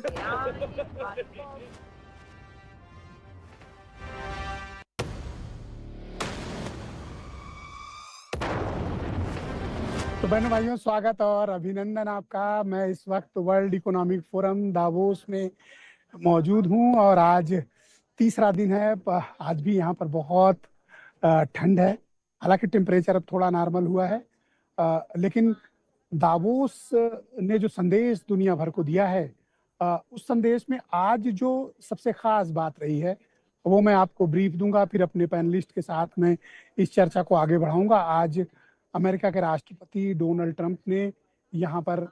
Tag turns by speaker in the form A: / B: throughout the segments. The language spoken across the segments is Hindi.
A: तो बहनों भाइयों, स्वागत और अभिनंदन आपका। मैं इस वक्त वर्ल्ड इकोनॉमिक फोरम दावोस में मौजूद हूं और आज तीसरा दिन है। आज भी यहाँ पर बहुत ठंड है। हालांकि टेम्परेचर अब थोड़ा नॉर्मल हुआ है, लेकिन दावोस ने जो संदेश दुनिया भर को दिया है, उस संदेश में आज जो सबसे खास बात रही है वो मैं आपको ब्रीफ दूंगा, फिर अपने पैनलिस्ट के साथ में इस चर्चा को आगे बढ़ाऊंगा। आज अमेरिका के राष्ट्रपति डोनाल्ड ट्रंप ने यहाँ पर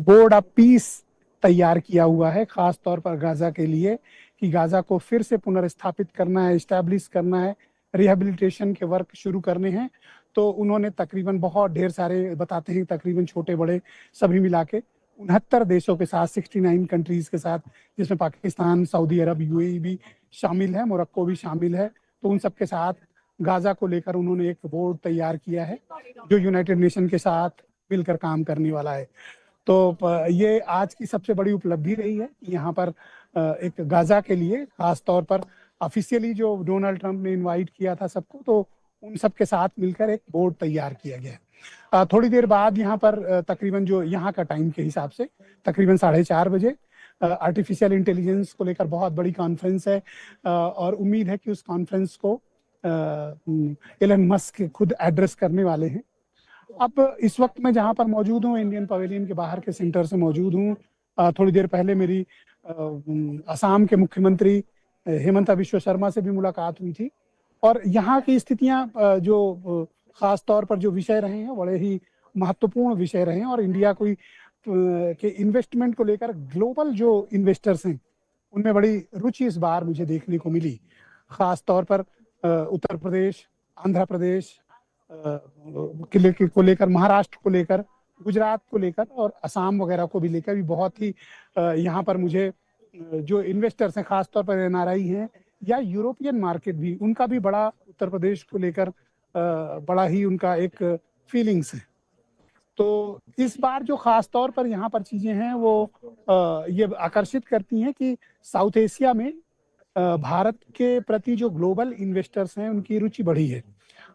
A: बोर्ड ऑफ पीस तैयार किया हुआ है, खास तौर पर गाजा के लिए, कि गाजा को फिर से पुनर्स्थापित करना है, इस्टेब्लिश करना है, रिहेबिलिटेशन के वर्क शुरू करने हैं। तो उन्होंने तकरीबन बहुत ढेर सारे, बताते हैं तकरीबन छोटे बड़े सभी मिला के 69 देशों के साथ, 69 कंट्रीज के साथ, जिसमें पाकिस्तान, सऊदी अरब, यूएई भी शामिल है, मोरक्को भी शामिल है। तो उन सब के साथ गाजा को लेकर उन्होंने एक बोर्ड तैयार किया है जो यूनाइटेड नेशन के साथ मिलकर काम करने वाला है। तो ये आज की सबसे बड़ी उपलब्धि रही है। यहाँ पर एक गाजा के लिए खास तौर पर ऑफिशियली जो डोनाल्ड ट्रंप ने इनवाइट किया था सबको, तो उन सब के साथ मिलकर एक बोर्ड तैयार किया गया। थोड़ी देर बाद यहाँ पर तकरीबन जो यहाँ का टाइम के हिसाब से तकरीबन 4:30 बजे आर्टिफिशियल इंटेलिजेंस को लेकर बहुत बड़ी कॉन्फ्रेंस है, और उम्मीद है कि उस कॉन्फ्रेंस को एलन मस्क खुद एड्रेस करने वाले हैं। अब इस वक्त मैं जहां पर मौजूद हूँ, इंडियन पवेलियन के बाहर के सेंटर से मौजूद हूँ। थोड़ी देर पहले मेरी असम के मुख्यमंत्री हेमंता बिश्व शर्मा से भी मुलाकात हुई थी, और यहाँ की स्थितियां जो खास तौर पर जो विषय रहे हैं बड़े ही महत्वपूर्ण विषय रहे हैं, और इंडिया को के इन्वेस्टमेंट को लेकर ग्लोबल जो इन्वेस्टर्स हैं उनमें बड़ी रुचि इस बार मुझे देखने को मिली। खास तौर पर उत्तर प्रदेश, आंध्र प्रदेश को लेकर, महाराष्ट्र को लेकर, गुजरात को लेकर और असम वगैरह को भी लेकर भी बहुत ही यहाँ पर मुझे जो इन्वेस्टर्स हैं, खासतौर पर एनआरआई हैं या यूरोपियन मार्केट भी, उनका भी बड़ा उत्तर प्रदेश को लेकर बड़ा ही उनका एक फीलिंग्स है। तो इस बार जो खास तौर पर यहाँ पर चीजें हैं वो ये आकर्षित करती हैं कि साउथ एशिया में भारत के प्रति जो ग्लोबल इन्वेस्टर्स हैं उनकी रुचि बढ़ी है।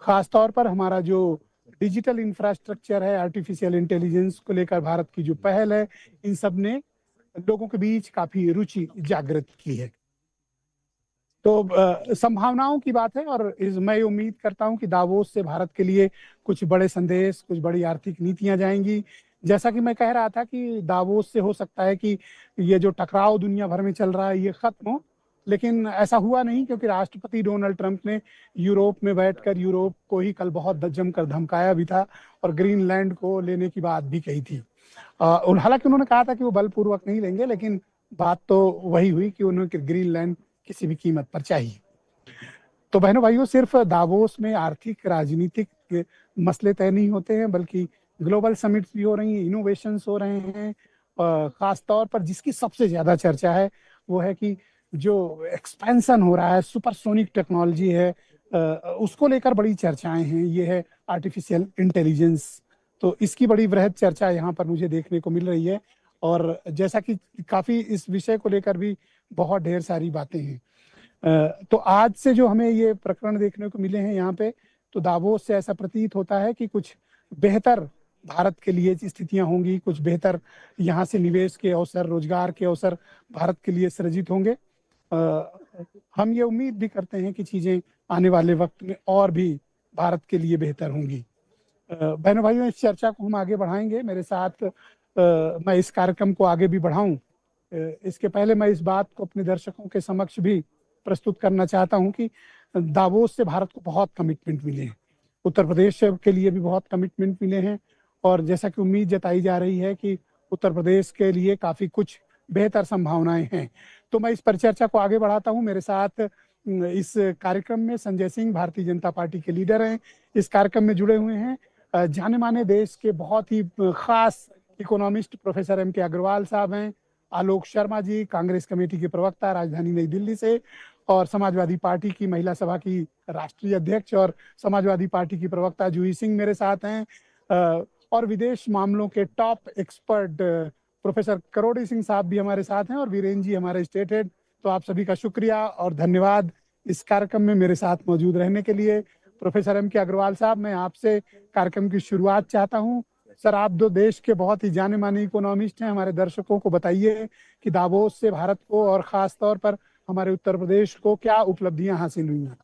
A: खास तौर पर हमारा जो डिजिटल इंफ्रास्ट्रक्चर है, आर्टिफिशियल इंटेलिजेंस को लेकर भारत की जो पहल है, इन सब ने लोगों के बीच काफी रुचि जागृत की है। तो संभावनाओं की बात है, और मैं उम्मीद करता हूं कि दावोस से भारत के लिए कुछ बड़े संदेश, कुछ बड़ी आर्थिक नीतियां जाएंगी। जैसा कि मैं कह रहा था कि दावोस से हो सकता है कि ये जो टकराव दुनिया भर में चल रहा है ये खत्म हो, लेकिन ऐसा हुआ नहीं, क्योंकि राष्ट्रपति डोनाल्ड ट्रंप ने यूरोप में बैठकर यूरोप को ही कल बहुत जमकर धमकाया भी था और ग्रीनलैंड को लेने की बात भी कही थी। हालांकि उन्होंने कहा था कि वो बलपूर्वक नहीं लेंगे, लेकिन बात तो वही हुई कि उन्होंने ग्रीनलैंड किसी भी कीमत पर चाहिए। तो बहनों भाइयों, सिर्फ दावोस में आर्थिक राजनीतिक मसले तय नहीं होते हैं, बल्कि ग्लोबल समिट्स भी हो रही हैं, इनोवेशंस हो रहे हैं। खास तौर पर जिसकी सबसे ज्यादा चर्चा है वो है कि जो एक्सपेंशन हो रहा है, सुपरसोनिक टेक्नोलॉजी है, उसको लेकर बड़ी चर्चाएं हैं। ये है आर्टिफिशियल इंटेलिजेंस। तो इसकी बड़ी वृहद चर्चा यहाँ पर मुझे देखने को मिल रही है, और जैसा कि काफी इस विषय को लेकर भी बहुत ढेर सारी बातें हैं। तो आज से जो हमें ये प्रकरण देखने को मिले हैं यहाँ पे, तो दावोस से ऐसा प्रतीत होता है कि कुछ बेहतर भारत के लिए स्थितियां होंगी, कुछ बेहतर यहाँ से निवेश के अवसर, रोजगार के अवसर भारत के लिए सृजित होंगे। हम ये उम्मीद भी करते हैं कि चीजें आने वाले वक्त में और भी भारत के लिए बेहतर होंगी। बहनों भाइयों, इस चर्चा को हम आगे बढ़ाएंगे। मेरे साथ मैं इस कार्यक्रम को आगे भी बढ़ाऊं, इसके पहले मैं इस बात को अपने दर्शकों के समक्ष भी प्रस्तुत करना चाहता हूं कि दावोस से भारत को बहुत कमिटमेंट मिले हैं, उत्तर प्रदेश के लिए भी बहुत कमिटमेंट मिले हैं, और जैसा कि उम्मीद जताई जा रही है कि उत्तर प्रदेश के लिए काफी कुछ बेहतर संभावनाएं हैं। तो मैं इस परिचर्चा को आगे बढ़ाता हूं। मेरे साथ इस कार्यक्रम में संजय सिंह, भारतीय जनता पार्टी के लीडर हैं, इस कार्यक्रम में जुड़े हुए हैं जाने माने देश के बहुत ही खास इकोनॉमिस्ट प्रोफेसर एम के अग्रवाल साहब हैं, आलोक शर्मा जी, कांग्रेस कमेटी के प्रवक्ता, राजधानी नई दिल्ली से, और समाजवादी पार्टी की महिला सभा की राष्ट्रीय अध्यक्ष और समाजवादी पार्टी की प्रवक्ता जूही सिंह मेरे साथ हैं, और विदेश मामलों के टॉप एक्सपर्ट प्रोफेसर करोड़ी सिंह साहब भी हमारे साथ हैं और वीरेन जी हमारे स्टेट हेड। तो आप सभी का शुक्रिया और धन्यवाद इस कार्यक्रम में मेरे साथ मौजूद रहने के लिए। प्रोफेसर M K अग्रवाल साहब, मैं आपसे कार्यक्रम की शुरुआत चाहता हूं। सर, आप दो देश के बहुत ही जाने माने इकोनॉमिस्ट हैं, हमारे दर्शकों को बताइए कि दावोस से भारत को और खास तौर पर हमारे उत्तर प्रदेश को क्या उपलब्धियां हासिल हुई हैं।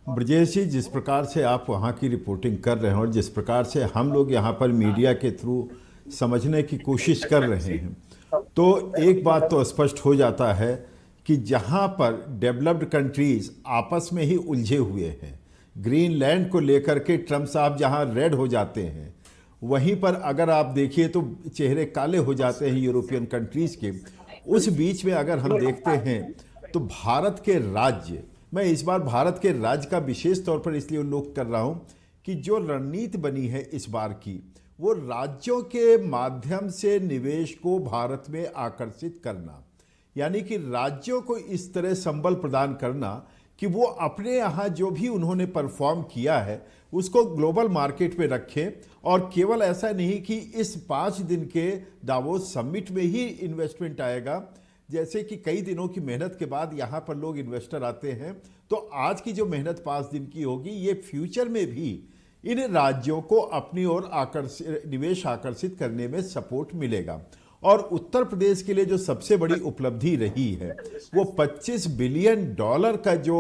B: ब्रजेश जी, जिस प्रकार से आप वहाँ की रिपोर्टिंग कर रहे हैं और जिस प्रकार से हम लोग यहाँ पर मीडिया के थ्रू समझने की कोशिश कर रहे हैं, तो एक बात तो स्पष्ट हो जाता है कि जहाँ पर डेवलप्ड कंट्रीज आपस में ही उलझे हुए हैं, ग्रीनलैंड को लेकर के ट्रम्प साहब जहाँ रेड हो जाते हैं, वहीं पर अगर आप देखिए तो चेहरे काले हो जाते हैं यूरोपियन कंट्रीज़ के। उस बीच में अगर हम देखते हैं तो भारत के राज्य, मैं इस बार भारत के राज्य का विशेष तौर पर इसलिए उल्लेख कर रहा हूं कि जो रणनीति बनी है इस बार की, वो राज्यों के माध्यम से निवेश को भारत में आकर्षित करना, यानी कि राज्यों को इस तरह संबल प्रदान करना कि वो अपने यहाँ जो भी उन्होंने परफॉर्म किया है उसको ग्लोबल मार्केट में रखें। और केवल ऐसा नहीं कि इस 5 दिन के दावोस समिट में ही इन्वेस्टमेंट आएगा, जैसे कि कई दिनों की मेहनत के बाद यहाँ पर लोग इन्वेस्टर आते हैं, तो आज की जो मेहनत 5 दिन की होगी, ये फ्यूचर में भी इन राज्यों को अपनी ओर निवेश आकर्षित करने में सपोर्ट मिलेगा। और उत्तर प्रदेश के लिए जो सबसे बड़ी उपलब्धि रही है वो $25 बिलियन का जो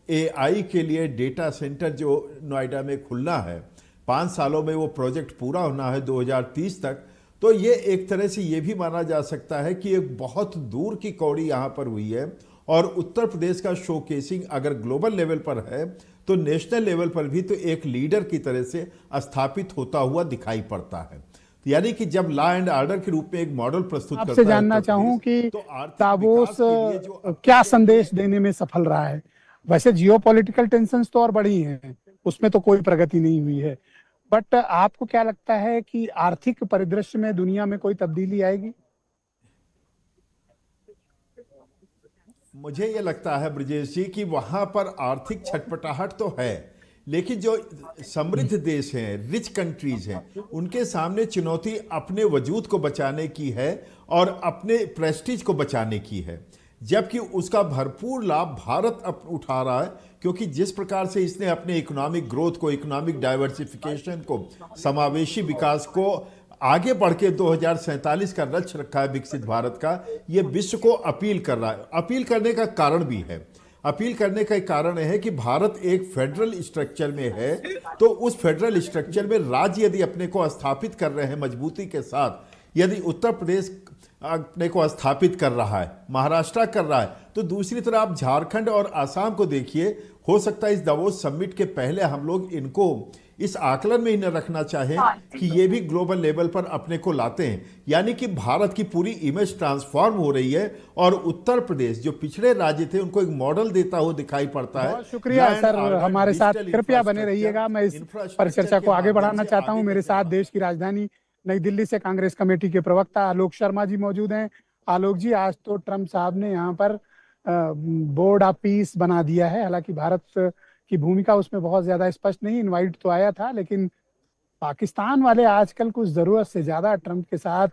B: AI के लिए डेटा सेंटर जो नोएडा में खुलना है, 5 सालों में वो प्रोजेक्ट पूरा होना है 2030 तक। तो ये एक तरह से ये भी माना जा सकता है कि एक बहुत दूर की कौड़ी यहाँ पर हुई है। और उत्तर प्रदेश का शोकेसिंग अगर ग्लोबल लेवल पर है तो नेशनल लेवल पर भी तो एक लीडर की तरह से स्थापित होता हुआ दिखाई पड़ता है। यानी कि जब लॉ एंड ऑर्डर के रूप में एक मॉडल प्रस्तुत करता है,
A: आपसे जानना चाहूं कि
B: तो आर्थिक
A: दावोस
B: विकास के लिए जो
A: क्या संदेश देने में सफल रहा है। वैसे जियोपॉलिटिकल टेंशन्स तो और बढ़ी हैं, उसमें तो कोई प्रगति नहीं हुई है, बट आपको क्या लगता है कि आर्थिक परिदृश्य में दुनिया में कोई तब्दीली आएगी।
B: मुझे ये लगता है ब्रजेश जी कि वहां पर आर्थिक छटपटाहट तो है, लेकिन जो समृद्ध देश हैं, रिच कंट्रीज हैं, उनके सामने चुनौती अपने वजूद को बचाने की है और अपने प्रेस्टीज को बचाने की है, जबकि उसका भरपूर लाभ भारत अब उठा रहा है। क्योंकि जिस प्रकार से इसने अपने इकोनॉमिक ग्रोथ को, इकोनॉमिक डाइवर्सिफिकेशन को, समावेशी विकास को आगे बढ़ के 2047 का लक्ष्य रखा है विकसित भारत का, ये विश्व को अपील कर रहा है। अपील करने का कारण भी है, अपील करने का कारण है कि भारत एक फेडरल स्ट्रक्चर में है, तो उस फेडरल स्ट्रक्चर में राज्य यदि अपने को स्थापित कर रहे हैं मजबूती के साथ, यदि उत्तर प्रदेश अपने को स्थापित कर रहा है, महाराष्ट्र कर रहा है, तो दूसरी तरफ आप झारखंड और आसाम को देखिए। हो सकता है इस दावोस समिट के पहले हम लोग इनको इस आकलन में ही न रखना चाहें कि ये भी ग्लोबल लेवल पर अपने को लाते हैं, यानी कि भारत की पूरी इमेज ट्रांसफॉर्म हो रही है और उत्तर प्रदेश जो पिछड़े राज्य थे उनको एक मॉडल देता हुआ दिखाई पड़ता है।
A: बहुत शुक्रिया सर, हमारे साथ कृपया बने रहिएगा। मैं इस परिचर्चा को आगे बढ़ाना चाहता हूं। मेरे साथ देश की राजधानी नई दिल्ली से कांग्रेस कमेटी के प्रवक्ता आलोक शर्मा जी मौजूद हैं। आलोक जी, आज तो ट्रम्प साहब ने यहाँ पर बोर्ड ऑफ पीस बना दिया है, हालांकि भारत की भूमिका उसमें बहुत ज्यादा स्पष्ट नहीं, इनवाइट तो आया था, लेकिन पाकिस्तान वाले आजकल कुछ जरूरत से ज्यादा ट्रम्प के साथ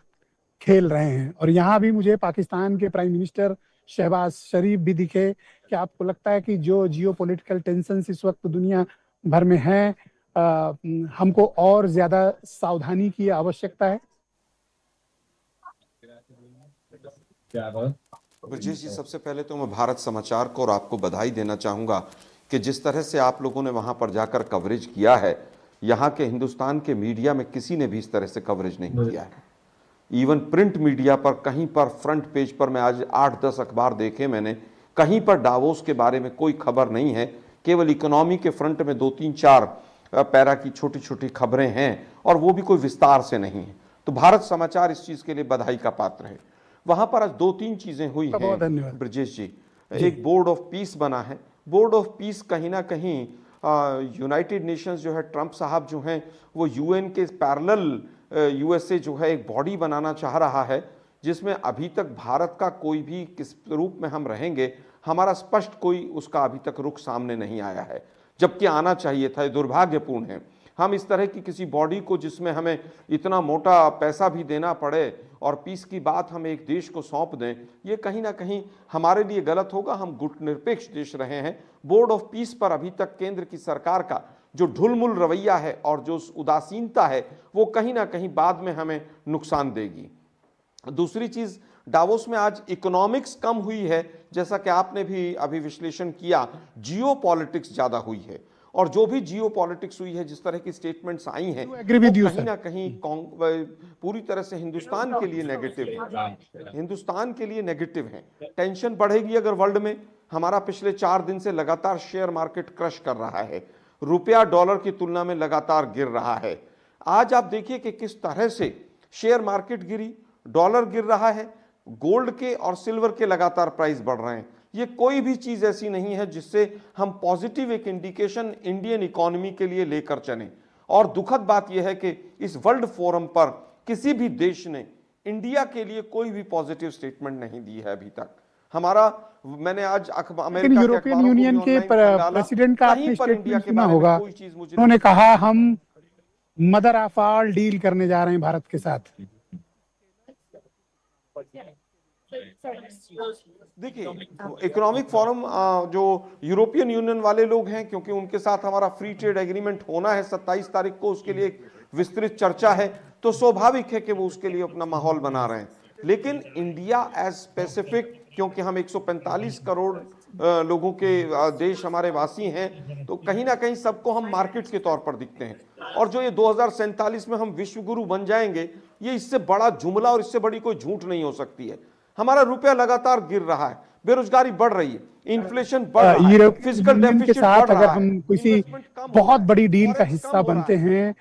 A: खेल रहे हैं। और यहाँ भी मुझे पाकिस्तान के प्राइम मिनिस्टर शहबाज शरीफ भी दिखे। क्या आपको लगता है कि जो जियोपॉलिटिकल टेंशन इस वक्त दुनिया भर में है, हमको और ज्यादा सावधानी की आवश्यकता है।
C: ब्रजेश जी, सबसे पहले तो मैं भारत समाचार को और आपको बधाई देना चाहूँगा कि जिस तरह से आप लोगों ने वहाँ पर जाकर कवरेज किया है, यहाँ के हिंदुस्तान के मीडिया में किसी ने भी इस तरह से कवरेज नहीं किया है। इवन प्रिंट मीडिया पर कहीं पर फ्रंट पेज पर, मैं आज 8-10 अखबार देखे मैंने, कहीं पर दावोस के बारे में कोई खबर नहीं है। केवल इकोनॉमी के फ्रंट में 2-3-4 पैरा की छोटी छोटी खबरें हैं और वो भी कोई विस्तार से नहीं है। तो भारत समाचार इस चीज़ के लिए बधाई का पात्र है। वहाँ पर आज 2-3 चीज़ें हुई हैं ब्रजेश जी। एक बोर्ड ऑफ पीस बना है। बोर्ड ऑफ पीस कहीं ना कहीं यूनाइटेड नेशंस जो है, ट्रम्प साहब जो हैं वो यूएन के पैरेलल यूएसए जो है एक बॉडी बनाना चाह रहा है, जिसमें अभी तक भारत का कोई भी किस रूप में हम रहेंगे, हमारा स्पष्ट कोई उसका अभी तक रुख सामने नहीं आया है, जबकि आना चाहिए था। दुर्भाग्यपूर्ण है हम इस तरह की किसी बॉडी को जिसमें हमें इतना मोटा पैसा भी देना पड़े और पीस की बात हम एक देश को सौंप दें, ये कहीं ना कहीं हमारे लिए गलत होगा। हम गुटनिरपेक्ष देश रहे हैं। बोर्ड ऑफ पीस पर अभी तक केंद्र की सरकार का जो ढुलमुल रवैया है और जो उदासीनता है वो कहीं ना कहीं बाद में हमें नुकसान देगी। दूसरी चीज, डावोस में आज इकोनॉमिक्स कम हुई है, जैसा कि आपने भी अभी विश्लेषण किया, जियो पॉलिटिक्स ज्यादा हुई है। और जो भी जियो पॉलिटिक्स हुई है, जिस तरह की स्टेटमेंट्स आई हैं, वो कहीं ना कहीं पूरी तरह से हिंदुस्तान के लिए नेगेटिव है, हिंदुस्तान के लिए नेगेटिव है। टेंशन बढ़ेगी अगर वर्ल्ड में। हमारा पिछले 4 दिन से लगातार शेयर मार्केट क्रश कर रहा है, रुपया डॉलर की तुलना में लगातार गिर रहा है। आज आप देखिए कि किस तरह से शेयर मार्केट गिरी, डॉलर गिर रहा है, गोल्ड के और सिल्वर के लगातार प्राइस बढ़ रहे हैं। ये कोई भी चीज ऐसी नहीं है जिससे हम पॉजिटिव एक इंडिकेशन इंडियन इकोनॉमी के लिए लेकर चलें। और दुखद बात यह है कि इस वर्ल्ड फोरम पर किसी भी देश ने इंडिया के लिए कोई भी पॉजिटिव स्टेटमेंट नहीं दी है अभी तक। हमारा, मैंने आज
A: लेकिन यूरोपियन यूनियन के प्रेसिडेंट का आपने स्टेटमेंट सुना होगा, उन्होंने कहा हम मदर ऑफ ऑल डील करने जा रहे हैं भारत के साथ।
C: देखिए, इकोनॉमिक फोरम जो यूरोपियन यूनियन वाले लोग हैं, क्योंकि उनके साथ हमारा फ्री ट्रेड एग्रीमेंट होना है 27 तारीख को, उसके लिए एक विस्तृत चर्चा है, तो स्वाभाविक है कि वो उसके लिए अपना माहौल बना रहे हैं। लेकिन इंडिया एज स्पेसिफिक, क्योंकि हम 145 करोड़ लोगों के देश हमारे वासी हैं, तो कहीं ना कहीं सबको हम मार्केट के तौर पर दिखते हैं। और जो ये 2047 में हम विश्व गुरु बन जाएंगे, ये इससे बड़ा जुमला और इससे बड़ी कोई झूठ नहीं हो सकती है। हमारा रुपया लगातार गिर रहा है, बेरोजगारी बढ़ रही है, इन्फ्लेशन बढ़ रहा है, फिस्कल डेफिसिट
A: के साथ
C: बढ़ रहा
A: अगर
C: है,
A: हम किसी बहुत बड़ी डील का हिस्सा बनते हैं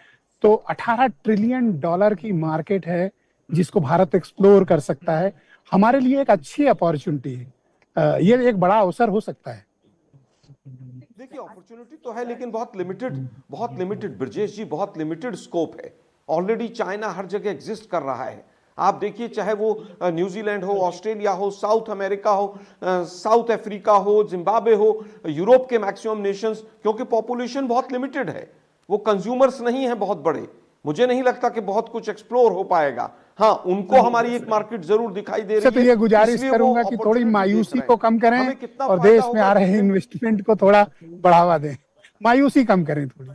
A: तो 18 ट्रिलियन डॉलर की मार्केट है जिसको भारत एक्सप्लोर कर सकता है। हमारे लिए एक अच्छी अपॉर्चुनिटी है, ये एक बड़ा अवसर हो सकता है।
C: देखिए, अपॉर्चुनिटी तो है लेकिन बहुत लिमिटेड ब्रजेश जी, बहुत लिमिटेड स्कोप है। ऑलरेडी चाइना हर जगह एग्जिस्ट कर रहा है। आप देखिए, चाहे वो न्यूजीलैंड हो, ऑस्ट्रेलिया हो, साउथ अमेरिका हो, साउथ अफ्रीका हो, जिम्बाब्वे हो, यूरोप के मैक्सिमम नेशंस, क्योंकि पॉपुलेशन बहुत लिमिटेड है, वो कंज्यूमर्स नहीं है बहुत बड़े। मुझे नहीं लगता कि बहुत कुछ एक्सप्लोर हो पाएगा। हाँ, उनको हमारी एक मार्केट जरूर दिखाई दे रही है।
A: तो ये गुजारिश करूंगा कि थोड़ी मायूसी को कम करें और देश में आ रहे इन्वेस्टमेंट को थोड़ा बढ़ावा दें, मायूसी कम करें थोड़ी।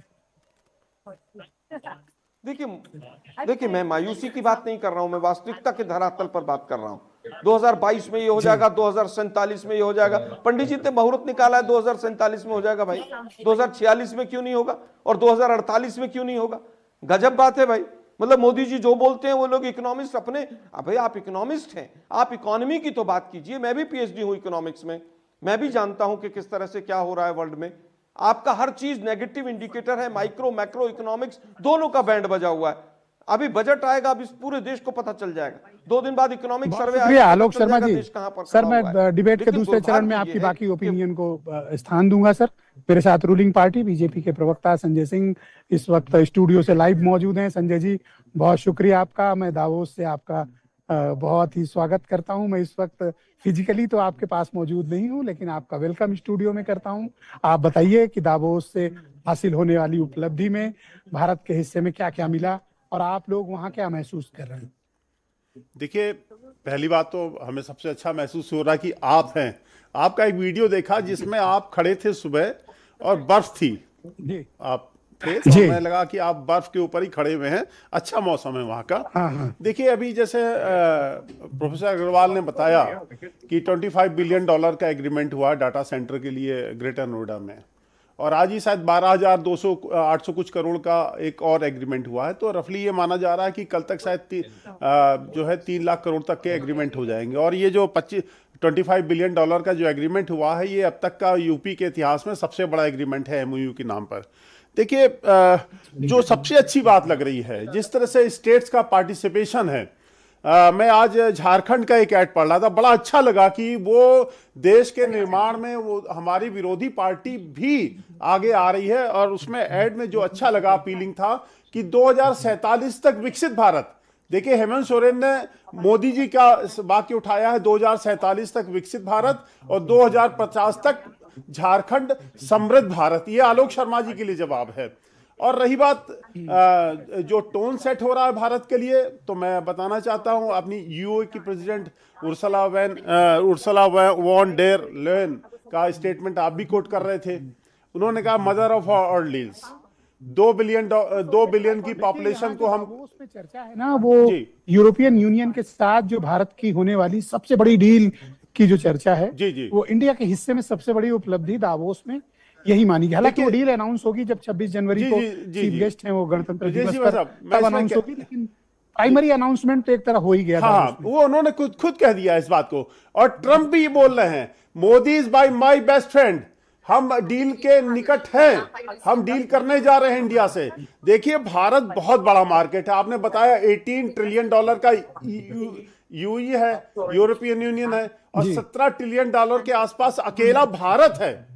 C: देखिए, मैं मायूसी की बात नहीं कर रहा हूं, मैं वास्तविकता के धरातल पर बात कर रहा हूं। 2022 में ये हो जाएगा, 2047 में ये हो जाएगा। पंडित जी ने मुहूर्त निकाला है, 2047 में हो जाएगा भाई, 2046 में क्यों नहीं होगा और 2048 में क्यों नहीं होगा? गजब बात है भाई। मतलब मोदी जी जो बोलते हैं वो लोग इकोनॉमिस्ट अपने, भाई आप इकोनॉमिस्ट हैं, आप इकोनॉमी की तो बात कीजिए। मैं भी पीएचडी हूं इकोनॉमिक्स में, मैं भी जानता हूं कि किस तरह से क्या हो रहा है वर्ल्ड में। आपका हर चीज नेगेटिव इंडिकेटर है, माइक्रो मैक्रो इकोनॉमिक्स दोनों का बैंड बजा हुआ है। अभी बजट आएगा, अब इस पूरे देश को पता चल जाएगा। 2 दिन बाद इकोनॉमिक सर्वे आएगा,
A: आलोक शर्मा जी। सर, मैं डिबेट के दूसरे चरण में आपकी बाकी ओपिनियन को स्थान दूंगा। सर, मेरे साथ रूलिंग पार्टी बीजेपी के प्रवक्ता संजय सिंह इस वक्त स्टूडियो से लाइव मौजूद हैं। संजय जी, बहुत शुक्रिया आपका। मैं दावोस से आपका बहुत ही स्वागत करता हूं। मैं इस वक्त फिजिकली तो आपके पास मौजूद नहीं हूं, लेकिन आपका वेलकम स्टूडियो में करता हूं। आप बताइए कि दावोस से हासिल होने वाली उपलब्धि में भारत के हिस्से में क्या क्या मिला और आप लोग वहां क्या महसूस कर रहे हैं?
D: देखिए, पहली बात तो हमें सबसे अच्छा महसूस हो रहा है कि आप हैं। आपका एक वीडियो देखा जिसमें आप खड़े थे सुबह और बर्फ थी जी, आप थे, तो हमें लगा कि आप बर्फ के ऊपर ही खड़े हुए हैं। अच्छा मौसम है वहाँ का। हाँ। देखिए, अभी जैसे प्रोफेसर अग्रवाल ने बताया कि $25 बिलियन का एग्रीमेंट हुआ डाटा सेंटर के लिए ग्रेटर नोएडा में, और आज ही शायद 12,800 कुछ करोड़ का एक और एग्रीमेंट हुआ है। तो रफली ये माना जा रहा है कि कल तक शायद जो है 3 लाख करोड़ तक के एग्रीमेंट हो जाएंगे। और ये जो $25 बिलियन का जो एग्रीमेंट हुआ है, ये अब तक का यूपी के इतिहास में सबसे बड़ा एग्रीमेंट है MOU के नाम पर। देखिए, जो सबसे अच्छी बात लग रही है, जिस तरह से स्टेट्स का पार्टिसिपेशन है। मैं आज झारखंड का एक ऐड पढ़ रहा था, बड़ा अच्छा लगा कि वो देश के निर्माण में वो हमारी विरोधी पार्टी भी आगे आ रही है। और उसमें ऐड में जो अच्छा लगा, अपीलिंग था कि 2047 तक विकसित भारत। देखिए, हेमंत सोरेन ने मोदी जी का वाक्य उठाया है, 2047 तक विकसित भारत और 2050 तक झारखंड समृद्ध भारत। ये आलोक शर्मा जी के लिए जवाब है। और रही बात जो टोन सेट हो रहा है भारत के लिए, तो मैं बताना चाहता हूं अपनी यूओ की president Ursula von der Leyen का स्टेटमेंट आप भी कोट कर रहे थे। उन्होंने कहा mother of all deals, 2 billion की पॉपुलेशन को हम
A: उसमें चर्चा है ना, वो यूरोपियन यूनियन के साथ जो भारत की होने वाली सबसे बड़ी डील की जो चर्चा है,
D: जी
A: वो इंडिया के हिस्से में सबसे बड़ी उपलब्धि दावोस में यही मानी गई। हालांकि वो डील अनाउंस होगी जब 26 जनवरी को चीफ गेस्ट हैं वो गणतंत्र दिवस पर तब अनाउंस होगी, लेकिन प्राइमरी अनाउंसमेंट तो एक तरह हो ही गया।
D: हाँ, वो उन्होंने खुद कह दिया इस बात को, और ट्रंप भी बोल रहे हैं Modi is by my best friend, हम डील के निकट हैं, हम डील करने जा रहे हैं इंडिया से। देखिए भारत बहुत बड़ा मार्केट है, आपने बताया 18 ट्रिलियन डॉलर का यूई है, यूरोपियन यूनियन है, और 17 ट्रिलियन डॉलर के आसपास अकेला भारत है।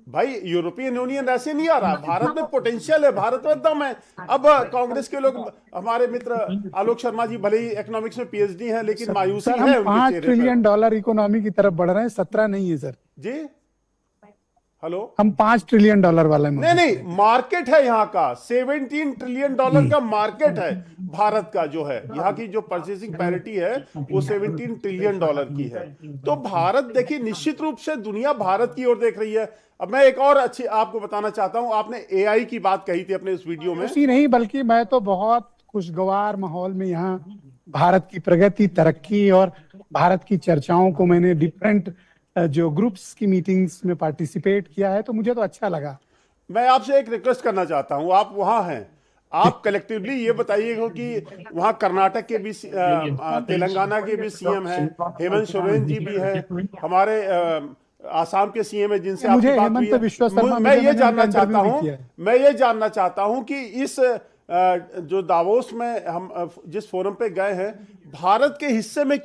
D: भाई यूरोपियन यूनियन ऐसे नहीं आ रहा, भारत में पोटेंशियल है, भारत में दम है। अब कांग्रेस के लोग, हमारे मित्र आलोक शर्मा जी भले ही इकोनॉमिक्स में पीएचडी हैं, लेकिन मायूसी है उनके
A: 5 ट्रिलियन डॉलर इकोनॉमी की तरफ बढ़ रहे हैं, 17 नहीं है सर
D: जी। हेलो,
A: हम 5 ट्रिलियन डॉलर वाले
D: नहीं, मार्केट है यहाँ का 17 ट्रिलियन डॉलर का मार्केट है भारत का, जो है यहाँ की जो परचेसिंग पैरिटी है वो 17 ट्रिलियन डॉलर की है। तो भारत देखिए निश्चित रूप से दुनिया भारत की ओर देख रही है। अब मैं एक और अच्छी आपको बताना चाहता हूं, आपने एआई की बात कही थी अपने इस वीडियो में।
A: उसी नहीं, बल्कि मैं तो बहुत खुशगवार माहौल में यहाँ भारत की प्रगति, तरक्की और भारत की चर्चाओं को मैंने डिफरेंट जो ग्रुप्स की मीटिंग्स में पार्टिसिपेट किया है, तो मुझे तो अच्छा लगा।
D: मैं आपसे एक रिक्वेस्ट करना चाहता हूं, आप वहां हैं, आप कलेक्टिवली ये बताइएगा कि वहां कर्नाटक के भी तेलंगाना के भी सीएम हैं, हेमंत सोरेन जी भी है, हमारे आसाम के सीएम है जिनसे आपकी बात हुई है। मैं ये जानना चाहता हूं कि इस जो दावोस में हम जिस फोरम पे गए हैं, भारत के हिस्से में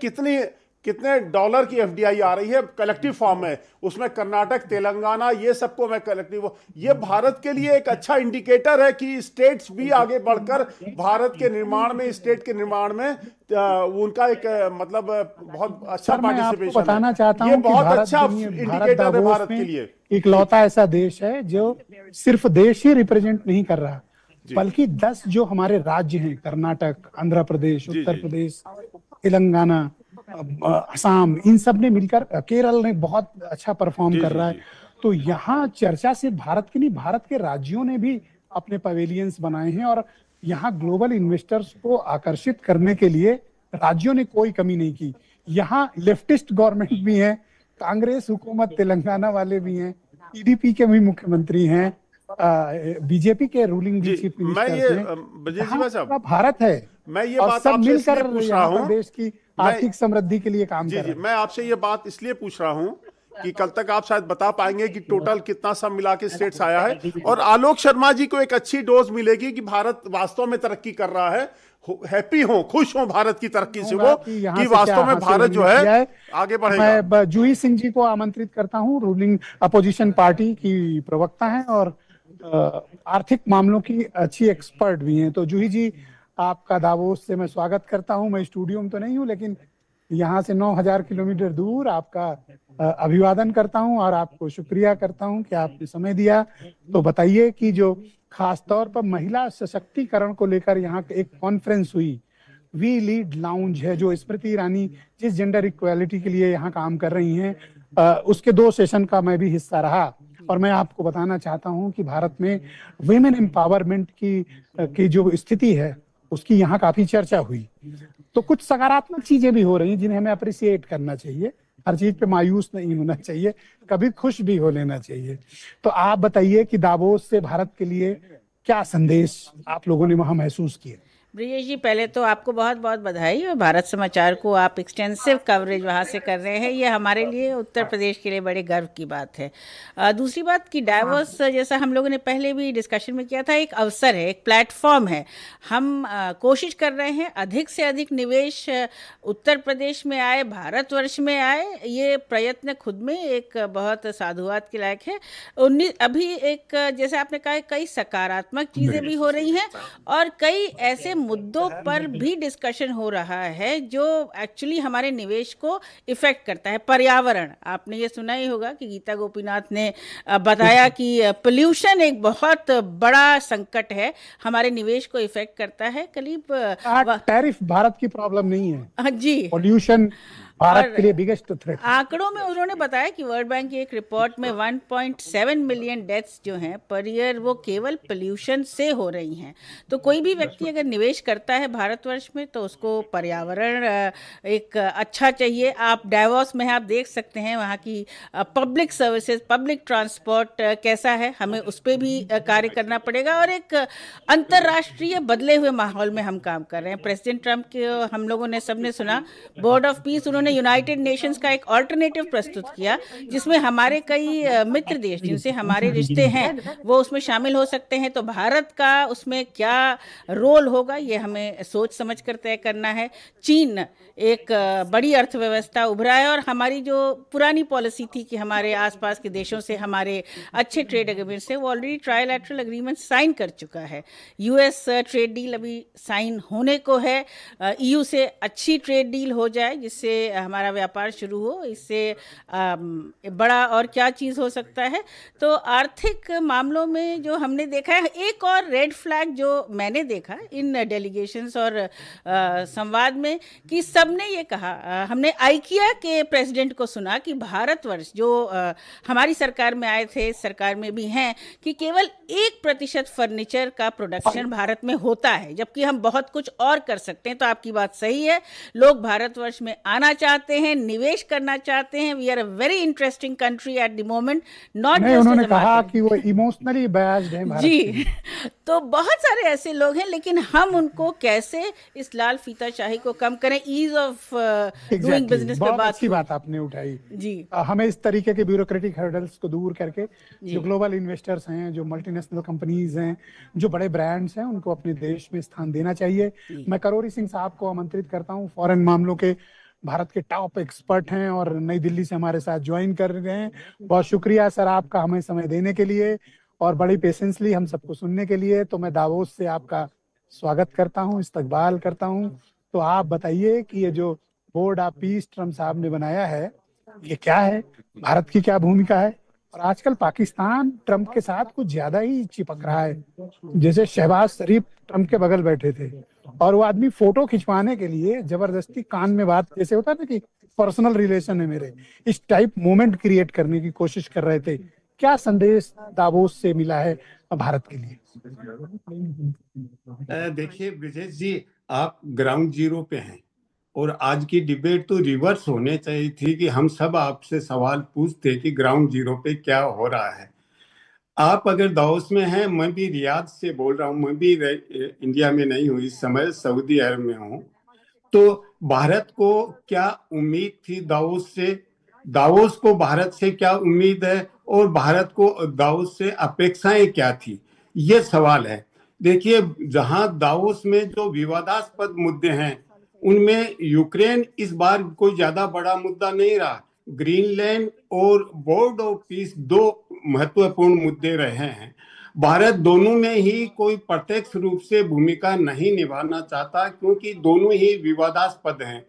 D: कितने डॉलर की एफडीआई आ रही है कलेक्टिव फॉर्म में, उसमें कर्नाटक, तेलंगाना, ये सबको मैं कलेक्टिव, ये भारत के लिए एक अच्छा इंडिकेटर है कि स्टेट्स भी आगे बढ़कर भारत के निर्माण में, स्टेट के निर्माण में उनका एक मतलब बहुत अच्छा पार्टिसिपेशन है।
A: बताना चाहता हूं,
D: ये बहुत अच्छा इंडिकेटर है भारत के लिए।
A: इकलौता ऐसा देश है जो सिर्फ देश ही रिप्रेजेंट नहीं कर रहा, बल्कि 10 जो हमारे राज्य हैं, कर्नाटक, आंध्र प्रदेश, उत्तर प्रदेश, तेलंगाना, असम, इन सब ने मिलकर, केरल ने बहुत अच्छा परफॉर्म कर रहा है। तो यहाँ चर्चा सिर्फ भारत की नहीं, भारत के राज्यों ने भी अपने पवेलियंस बनाए हैं, और यहाँ ग्लोबल इन्वेस्टर्स को आकर्षित करने के लिए राज्यों ने कोई कमी नहीं की। यहाँ लेफ्टिस्ट गवर्नमेंट भी है, कांग्रेस हुकूमत तेलंगाना वाले भी हैं, टीडीपी के भी मुख्यमंत्री हैं, बीजेपी के रूलिंग चीफ मिनिस्टर, भारत है।
D: मैं ये बात आपसे इसलिए पूछ रहा हूं,
A: देश की आर्थिक समृद्धि के लिए काम कर रहे हैं।
D: मैं आपसे ये बात इसलिए पूछ रहा हूं कि कल तक आप शायद बता पाएंगे कि टोटल कितना सब मिला के स्टेट्स आया है, और आलोक शर्मा जी को एक अच्छी डोज मिलेगी कि भारत वास्तव में तरक्की कर रहा है। हैप्पी हो, खुश हो भारत की तरक्की से, वो कि वास्तव में भारत जो है आगे बढ़ेगा।
A: मैं जूही सिंह जी को आमंत्रित करता हूं, रूलिंग अपोजिशन पार्टी की प्रवक्ता हैं और आर्थिक मामलों की अच्छी एक्सपर्ट भी हैं। तो जूही जी, आपका दावोस से मैं स्वागत करता हूं। मैं स्टूडियो में तो नहीं हूं, लेकिन यहाँ से 9000 किलोमीटर दूर आपका अभिवादन करता हूं और आपको शुक्रिया करता हूं कि आपने समय दिया। तो बताइए कि जो खास तौर पर महिला सशक्तिकरण को लेकर यहाँ एक कॉन्फ्रेंस हुई, वी लीड लाउंज है, जो स्मृति ईरानी जिस जेंडर इक्वालिटी के लिए यहाँ काम कर रही हैं, उसके 2 सेशन का मैं भी हिस्सा रहा। और मैं आपको बताना चाहता हूं कि भारत में विमेन एम्पावरमेंट की जो स्थिति है उसकी यहाँ काफी चर्चा हुई। तो कुछ सकारात्मक चीजें भी हो रही हैं जिन्हें हमें अप्रिशिएट करना चाहिए। हर चीज पे मायूस नहीं होना चाहिए, कभी खुश भी हो लेना चाहिए। तो आप बताइए कि दावोस से भारत के लिए क्या संदेश आप लोगों ने वहां महसूस किए?
E: ब्रिजेश जी, पहले तो आपको बहुत बहुत बधाई, और भारत समाचार को आप एक्सटेंसिव कवरेज वहाँ से कर रहे हैं, ये हमारे लिए, उत्तर प्रदेश के लिए बड़े गर्व की बात है। दूसरी बात कि डाइवर्स, जैसा हम लोगों ने पहले भी डिस्कशन में किया था, एक अवसर है, एक प्लेटफॉर्म है। हम कोशिश कर रहे हैं अधिक से अधिक निवेश उत्तर प्रदेश में आए, भारतवर्ष में आए। ये प्रयत्न खुद में एक बहुत साधुवाद के लायक है। अभी एक, जैसे आपने कहा, कई सकारात्मक चीज़ें भी हो रही हैं और कई ऐसे मुद्दों पर भी डिस्कशन हो रहा है जो एक्चुअली हमारे निवेश को इफेक्ट करता है। पर्यावरण, आपने ये सुना ही होगा कि गीता गोपीनाथ ने बताया कि पोल्यूशन एक बहुत बड़ा संकट है, हमारे निवेश को इफेक्ट करता है। करीब
A: टैरिफ भारत की प्रॉब्लम नहीं है,
E: हाँ जी,
A: पोल्यूशन भारत
E: और
A: के लिए बिगेस्ट थ्रेट।
E: आंकड़ों में उन्होंने बताया कि वर्ल्ड बैंक की एक रिपोर्ट में 1.7 मिलियन डेथ्स जो हैं पर ईयर वो केवल पोल्यूशन से हो रही हैं। तो कोई भी व्यक्ति अगर निवेश करता है भारतवर्ष में तो उसको पर्यावरण एक अच्छा चाहिए। आप डावोस में आप देख सकते हैं वहाँ की पब्लिक सर्विसेज, पब्लिक ट्रांसपोर्ट कैसा है, हमें उस पर भी कार्य करना पड़ेगा। और एक अंतर्राष्ट्रीय बदले हुए माहौल में हम काम कर रहे हैं। प्रेसिडेंट ट्रंप के हम लोगों ने सबने सुना, बोर्ड ऑफ पीस, उन्होंने यूनाइटेड नेशंस का एक ऑल्टरनेटिव प्रस्तुत किया जिसमें हमारे कई मित्र देश जिनसे हमारे रिश्ते हैं वो उसमें शामिल हो सकते हैं। तो भारत का उसमें क्या रोल होगा ये हमें सोच समझ कर तय करना है। चीन एक बड़ी अर्थव्यवस्था उभरा है और हमारी जो पुरानी पॉलिसी थी कि हमारे आसपास के देशों से हमारे अच्छे ट्रेड एग्रीमेंट्स से वो ऑलरेडी ट्रायलैटरल एग्रीमेंट साइन कर चुका है। यूएस ट्रेड डील अभी साइन होने को है, ईयू से अच्छी ट्रेड डील हो जाए जिससे हमारा व्यापार शुरू हो। इससे बड़ा और क्या चीज़ हो सकता है। तो आर्थिक मामलों में जो हमने देखा है, एक और रेड फ्लैग जो मैंने देखा इन डेलीगेशंस और संवाद में कि सबने ये कहा, हमने आइकिया के प्रेसिडेंट को सुना कि भारतवर्ष जो हमारी सरकार में आए थे, सरकार में भी हैं, कि केवल 1% फर्नीचर का प्रोडक्शन भारत में होता है जबकि हम बहुत कुछ और कर सकते हैं। तो आपकी बात सही है, लोग भारतवर्ष में आना चाहते हैं, निवेश करना चाहते हैं। We are a very interesting country at the moment, not just
A: उन्होंने कहा कि वो इमोशनली बायस्ड है भारत
E: जी। तो बहुत सारे ऐसे लोग हैं, लेकिन हम उनको कैसे इस लाल फीताशाही को कम करें, ईज ऑफ डूइंग बिजनेस पे
A: बहुत
E: बात
A: अच्छी
E: हुई।
A: बात आपने उठाई
E: जी
A: हमें इस तरीके के ब्यूरोक्रेटिक हर्डल्स को दूर करके जो ग्लोबल इन्वेस्टर्स हैं, जो मल्टीनेशनल कंपनीज हैं, जो बड़े ब्रांड्स हैं, उनको अपने देश में स्थान देना चाहिए। मैं करोरी सिंह साहब को आमंत्रित करता हूँ, फॉरेन मामलों के भारत के टॉप एक्सपर्ट हैं और नई दिल्ली से हमारे साथ ज्वाइन कर रहे हैं। बहुत शुक्रिया सर आपका हमें समय देने के लिए और बड़ी पेशेंसली हम सबको सुनने के लिए। तो मैं दावोस से आपका स्वागत करता हूँ, इस्तकबाल करता हूँ। तो आप बताइए कि ये जो बोर्ड ऑफ पीस ट्रम्प साहब ने बनाया है ये क्या है, भारत की क्या भूमिका है, और आजकल पाकिस्तान ट्रम्प के साथ कुछ ज्यादा ही चिपक रहा है। जैसे शहबाज शरीफ ट्रम्प के बगल बैठे थे और वो आदमी फोटो खिंचवाने के लिए जबरदस्ती कान में बात, जैसे होता है ना कि पर्सनल रिलेशन है मेरे, इस टाइप मोमेंट क्रिएट करने की कोशिश कर रहे थे। क्या संदेश दावोस से मिला है भारत के लिए?
F: देखिए ब्रिजेश जी, आप ग्राउंड जीरो पे हैं और आज की डिबेट तो रिवर्स होने चाहिए थी कि हम सब आपसे सवाल पूछते कि ग्राउंड जीरो पे क्या हो रहा है। आप अगर दावोस में हैं, मैं भी रियाद से बोल रहा हूँ, मैं भी इंडिया में नहीं हूँ इस समय, सऊदी अरब में हूँ। तो भारत को क्या उम्मीद थी दावोस से, दावोस को भारत से क्या उम्मीद है और भारत को दावोस से अपेक्षाएं क्या थी, ये सवाल है। देखिए, जहां दावोस में जो विवादास्पद मुद्दे हैं उनमें यूक्रेन इस बार कोई ज्यादा बड़ा मुद्दा नहीं रहा। ग्रीनलैंड और बोर्ड ऑफ पीस दो महत्वपूर्ण मुद्दे रहे हैं। भारत दोनों में ही कोई प्रत्यक्ष रूप से भूमिका नहीं निभाना चाहता क्योंकि दोनों ही विवादास्पद हैं।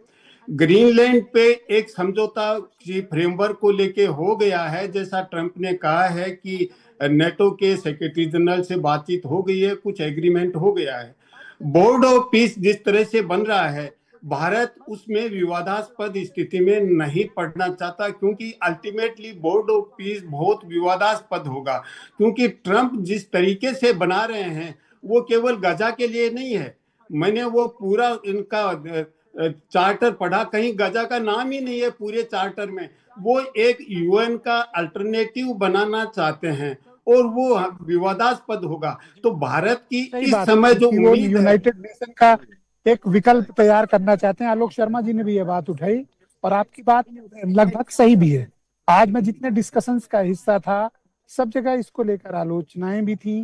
F: ग्रीनलैंड पे एक समझौता की फ्रेमवर्क को लेके हो गया है, जैसा ट्रंप ने कहा है कि नेटो के सेक्रेटरी जनरल से बातचीत हो गई है, कुछ एग्रीमेंट हो गया है। बोर्ड ऑफ पीस जिस तरह से बन रहा है, भारत उसमें विवादास्पद स्थिति में नहीं पड़ना चाहता क्योंकि अल्टीमेटली बोर्ड ऑफ पीस बहुत विवादास्पद होगा। क्योंकि ट्रंप जिस तरीके से बना रहे हैं वो केवल गजा के लिए नहीं है। मैंने वो पूरा इनका चार्टर पढ़ा, कहीं गजा का नाम ही नहीं है पूरे चार्टर में। वो एक यूएन का अल्टरनेटिव बनाना चाहते हैं और वो विवादास्पद होगा। तो भारत की इस समय जो उम्मीद है,
A: यूनाइटेड नेशन का एक विकल्प तैयार करना चाहते हैं। आलोक शर्मा जी ने भी ये बात उठाई और आपकी बात लगभग सही भी है। आज मैं जितने डिस्कशंस का हिस्सा था, सब जगह इसको लेकर आलोचनाएं भी थी।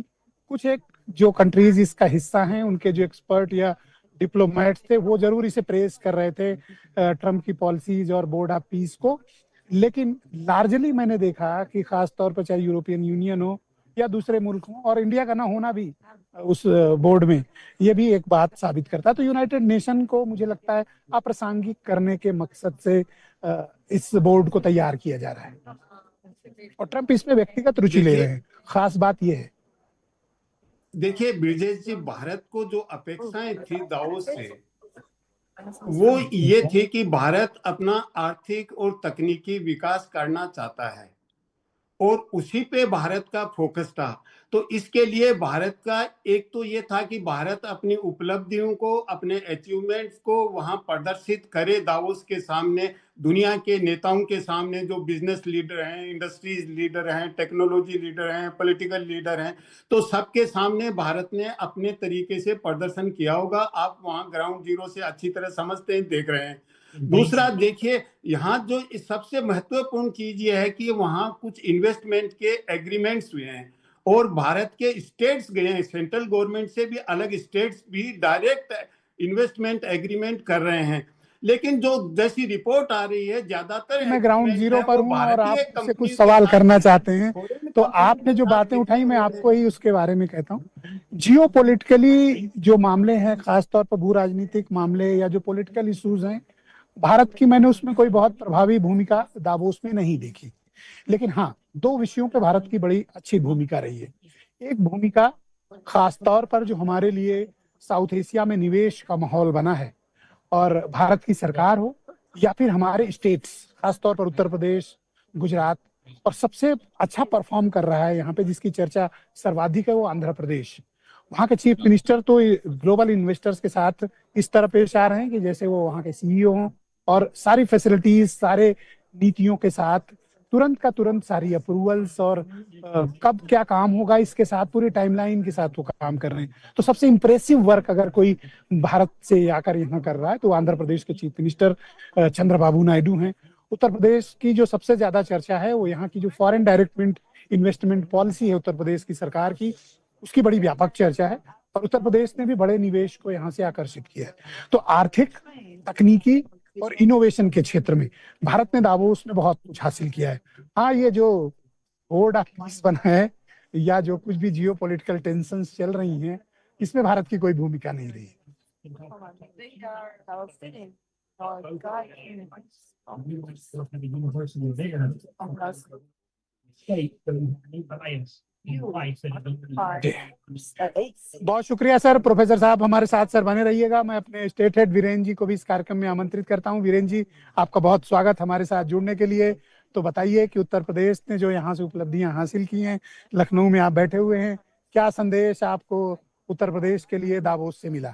A: कुछ एक जो कंट्रीज इसका हिस्सा हैं, उनके जो एक्सपर्ट या डिप्लोमेट्स थे, वो जरूर इसे प्रेस कर रहे थे ट्रम्प की पॉलिसीज और बोर्ड ऑफ पीस को। लेकिन लार्जली मैंने देखा कि खास तौर पर चाहे यूरोपियन यूनियन हो या दूसरे मुल्क हों, और इंडिया का ना होना भी उस बोर्ड में, ये भी एक बात साबित करता है। तो यूनाइटेड नेशन को मुझे लगता है अप्रासंगिक करने के मकसद से इस बोर्ड को तैयार किया जा रहा है, और ट्रंप इसमें व्यक्तिगत रुचि ले रहे हैं। खास बात यह है।
F: देखिए ब्रिजेश जी, भारत को जो अपेक्षाएं थी दावोस से, वो ये थी कि भारत अपना आर्थिक और तकनीकी विकास करना चाहता है और उसी पे भारत का फोकस था। तो इसके लिए भारत का एक तो ये था कि भारत अपनी उपलब्धियों को, अपने अचीवमेंट्स को वहां प्रदर्शित करे दावोस के सामने, दुनिया के नेताओं के सामने, जो बिजनेस लीडर हैं, इंडस्ट्रीज लीडर हैं, टेक्नोलॉजी लीडर हैं, पॉलिटिकल लीडर हैं, तो सबके सामने भारत ने अपने तरीके से प्रदर्शन किया होगा। आप वहां ग्राउंड जीरो से अच्छी तरह समझते हैं, देख रहे हैं। दूसरा देखिए, यहाँ जो सबसे महत्वपूर्ण चीज ये है कि वहाँ कुछ इन्वेस्टमेंट के एग्रीमेंट्स हुए हैं और भारत के स्टेट्स गए हैं, सेंट्रल गवर्नमेंट से भी अलग स्टेट्स भी डायरेक्ट इन्वेस्टमेंट एग्रीमेंट कर रहे हैं। लेकिन जो जैसी रिपोर्ट आ रही है, ज्यादातर
A: मैं ग्राउंड जीरो पर हूँ और आपसे कुछ सवाल करना चाहते हैं, तो आपने जो बातें उठाई मैं आपको ही उसके बारे में कहता हूँ। जियोपॉलिटिकली जो मामले हैं, खासतौर पर भू राजनीतिक मामले या जो पॉलिटिकल इश्यूज हैं, भारत की मैंने उसमें कोई बहुत प्रभावी भूमिका दावोस में नहीं देखी। लेकिन हाँ, दो विषयों पे भारत की बड़ी अच्छी भूमिका रही है। एक भूमिका खासतौर पर जो हमारे लिए साउथ एशिया में निवेश का माहौल बना है, और भारत की सरकार हो या फिर हमारे स्टेट्स, खासतौर पर उत्तर प्रदेश, गुजरात, और सबसे अच्छा परफॉर्म कर रहा है यहाँ पे जिसकी चर्चा सर्वाधिक है वो आंध्र प्रदेश। वहाँ के चीफ मिनिस्टर तो ग्लोबल इन्वेस्टर्स के साथ इस तरह पेश आ रहे हैं कि जैसे वो वहाँ के सीईओ हों, और सारी फैसिलिटीज, सारे नीतियों के साथ तुरंत का तुरंत सारी अप्रूवल्स, और कब क्या काम होगा इसके साथ पूरी टाइमलाइन के साथ वो काम कर रहे हैं। तो सबसे इंप्रेसिव वर्क अगर कोई भारत से आकर यहाँ कर रहा है तो आंध्र प्रदेश के चीफ मिनिस्टर चंद्रबाबू नायडू हैं। उत्तर प्रदेश की जो सबसे ज्यादा चर्चा है वो यहाँ की जो फॉरेन डायरेक्ट इन्वेस्टमेंट पॉलिसी है उत्तर प्रदेश की सरकार की, उसकी बड़ी व्यापक चर्चा है, और उत्तर प्रदेश ने भी बड़े निवेश को यहाँ से आकर्षित किया है। तो आर्थिक, तकनीकी और इनोवेशन के क्षेत्र में भारत ने दावोस में बहुत कुछ हासिल किया है। हाँ, ये जो बोर्ड ऑफ पीस बना है या जो कुछ भी जियोपॉलिटिकल टेंशंस चल रही हैं, इसमें भारत की कोई भूमिका नहीं रही। बहुत शुक्रिया सर। प्रोफेसर साहब हमारे साथ सर बने रहिएगा। मैं अपने स्टेट हेड वीरेंद्र जी को भी इस कार्यक्रम में आमंत्रित करता हूं। वीरेंद्र जी, आपका बहुत स्वागत हमारे साथ जुड़ने के लिए। तो बताइए कि उत्तर प्रदेश ने जो यहाँ से उपलब्धियां हासिल की हैं, लखनऊ में आप बैठे हुए हैं, क्या संदेश आपको उत्तर प्रदेश के लिए दावोस से मिला?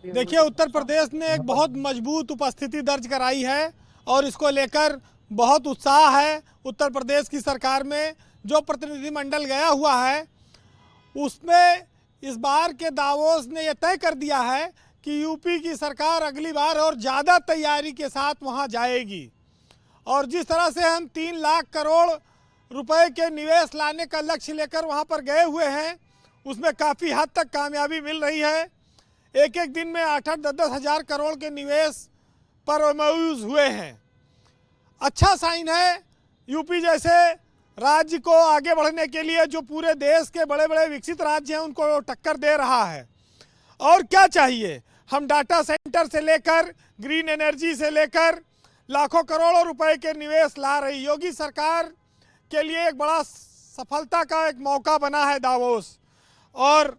G: देखिए, उत्तर प्रदेश ने एक बहुत मजबूत उपस्थिति दर्ज कराई है और इसको लेकर बहुत उत्साह है। उत्तर प्रदेश की सरकार में जो प्रतिनिधिमंडल गया हुआ है उसमें इस बार के दावोस ने यह तय कर दिया है कि यूपी की सरकार अगली बार और ज़्यादा तैयारी के साथ वहां जाएगी। और जिस तरह से हम 3 लाख करोड़ रुपए के निवेश लाने का लक्ष्य लेकर वहां पर गए हुए हैं, उसमें काफ़ी हद तक कामयाबी मिल रही है। एक एक दिन में 8-8, 10-10 हज़ार करोड़ के निवेश पर एमओयूज हुए हैं। अच्छा साइन है। यूपी जैसे राज्य को आगे बढ़ने के लिए जो पूरे देश के बड़े बड़े विकसित राज्य हैं उनको टक्कर दे रहा है। और क्या चाहिए? हम डाटा सेंटर से लेकर ग्रीन एनर्जी से लेकर लाखों करोड़ों रुपए के निवेश ला रही योगी सरकार के लिए एक बड़ा सफलता का एक मौका बना है दावोस। और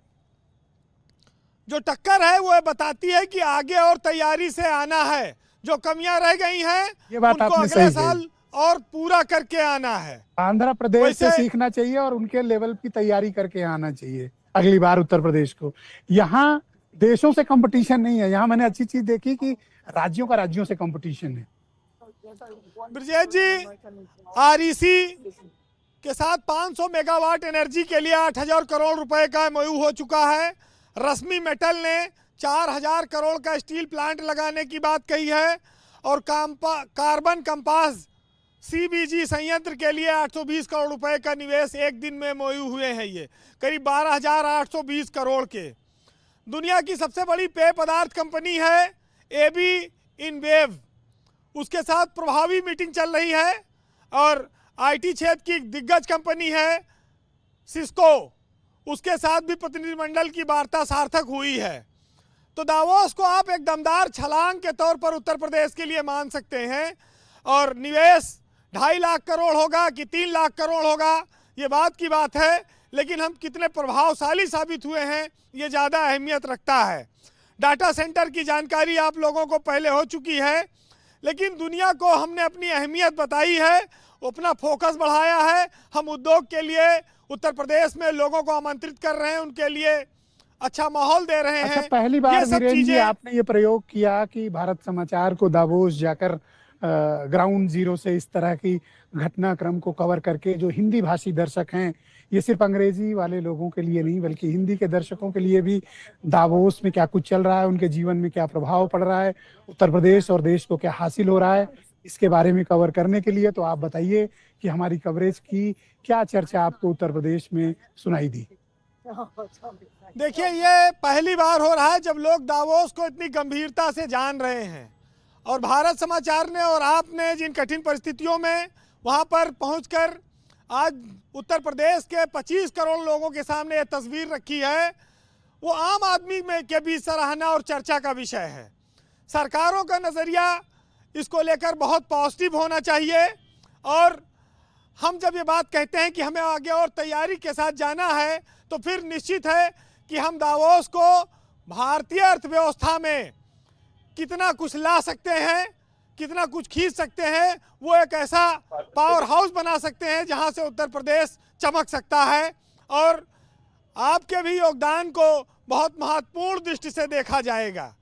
G: जो टक्कर है वो बताती है कि आगे और तैयारी से आना है। जो कमियां रह गई हैं उनको अगले साल और पूरा करके आना है।
A: आंध्र प्रदेश से सीखना चाहिए और उनके लेवल की तैयारी करके आना चाहिए अगली बार उत्तर प्रदेश को। यहाँ देशों से कंपटीशन नहीं है, यहाँ मैंने अच्छी चीज देखी कि राज्यों का राज्यों से कंपटीशन है।
G: ब्रिजेश जी, आरईसी के साथ 500 मेगावाट एनर्जी के लिए 8,000 करोड़ रुपए का एमओयू हो चुका है। रश्मि मेटल ने 4,000 करोड़ का स्टील प्लांट लगाने की बात कही है और कार्बन कंपास सीबीजी संयंत्र के लिए 820 करोड़ रुपए का निवेश एक दिन में एमओयू हुए हैं। ये करीब 12,820 करोड़ के। दुनिया की सबसे बड़ी पेय पदार्थ कंपनी है एबी इनवेव, उसके साथ प्रभावी मीटिंग चल रही है। और आईटी क्षेत्र की दिग्गज कंपनी है सिस्को, उसके साथ भी प्रतिनिधिमंडल की वार्ता सार्थक हुई है। तो दावोस को आप एक दमदार छलांग के तौर पर उत्तर प्रदेश के लिए मान सकते हैं। और निवेश 2.5 लाख करोड़ होगा कि 3 लाख करोड़ होगा, ये बात की बात है, लेकिन हम कितने प्रभावशाली साबित हुए हैं ये ज़्यादा अहमियत रखता है। डाटा सेंटर की जानकारी आप लोगों को पहले हो चुकी है, लेकिन दुनिया को हमने अपनी अहमियत बताई है, अपना फोकस बढ़ाया है। हम उद्योग के लिए उत्तर प्रदेश में लोगों को आमंत्रित कर रहे हैं, उनके लिए अच्छा माहौल दे रहे हैं।
A: पहली बार
G: ये सब
A: वीरेंद्र जी
G: चीजें
A: आपने ये प्रयोग किया कि भारत समाचार को दावोस जाकर ग्राउंड जीरो से इस तरह की घटनाक्रम को कवर करके, जो हिंदी भाषी दर्शक हैं, ये सिर्फ अंग्रेजी वाले लोगों के लिए नहीं बल्कि हिंदी के दर्शकों के लिए भी दावोस में क्या कुछ चल रहा है, उनके जीवन में क्या प्रभाव पड़ रहा है, उत्तर प्रदेश और देश को क्या हासिल हो रहा है, इसके बारे में कवर करने के लिए। तो आप बताइए कि हमारी कवरेज की क्या चर्चा आपको उत्तर प्रदेश में सुनाई दी?
G: देखिए, ये पहली बार हो रहा है जब लोग दावोस को इतनी गंभीरता से जान रहे हैं। और भारत समाचार ने और आपने जिन कठिन परिस्थितियों में वहां पर पहुंचकर आज उत्तर प्रदेश के 25 करोड़ लोगों के सामने ये तस्वीर रखी है, वो आम आदमी में के बीच सराहना और चर्चा का विषय है। सरकारों का नज़रिया इसको लेकर बहुत पॉजिटिव होना चाहिए। और हम जब ये बात कहते हैं कि हमें आगे और तैयारी के साथ जाना है, तो फिर निश्चित है कि हम दावोस को भारतीय अर्थव्यवस्था में कितना कुछ ला सकते हैं, कितना कुछ खींच सकते हैं, वो एक ऐसा पावर हाउस बना सकते हैं जहां से उत्तर प्रदेश चमक सकता है। और आपके भी योगदान को बहुत महत्वपूर्ण दृष्टि से देखा जाएगा।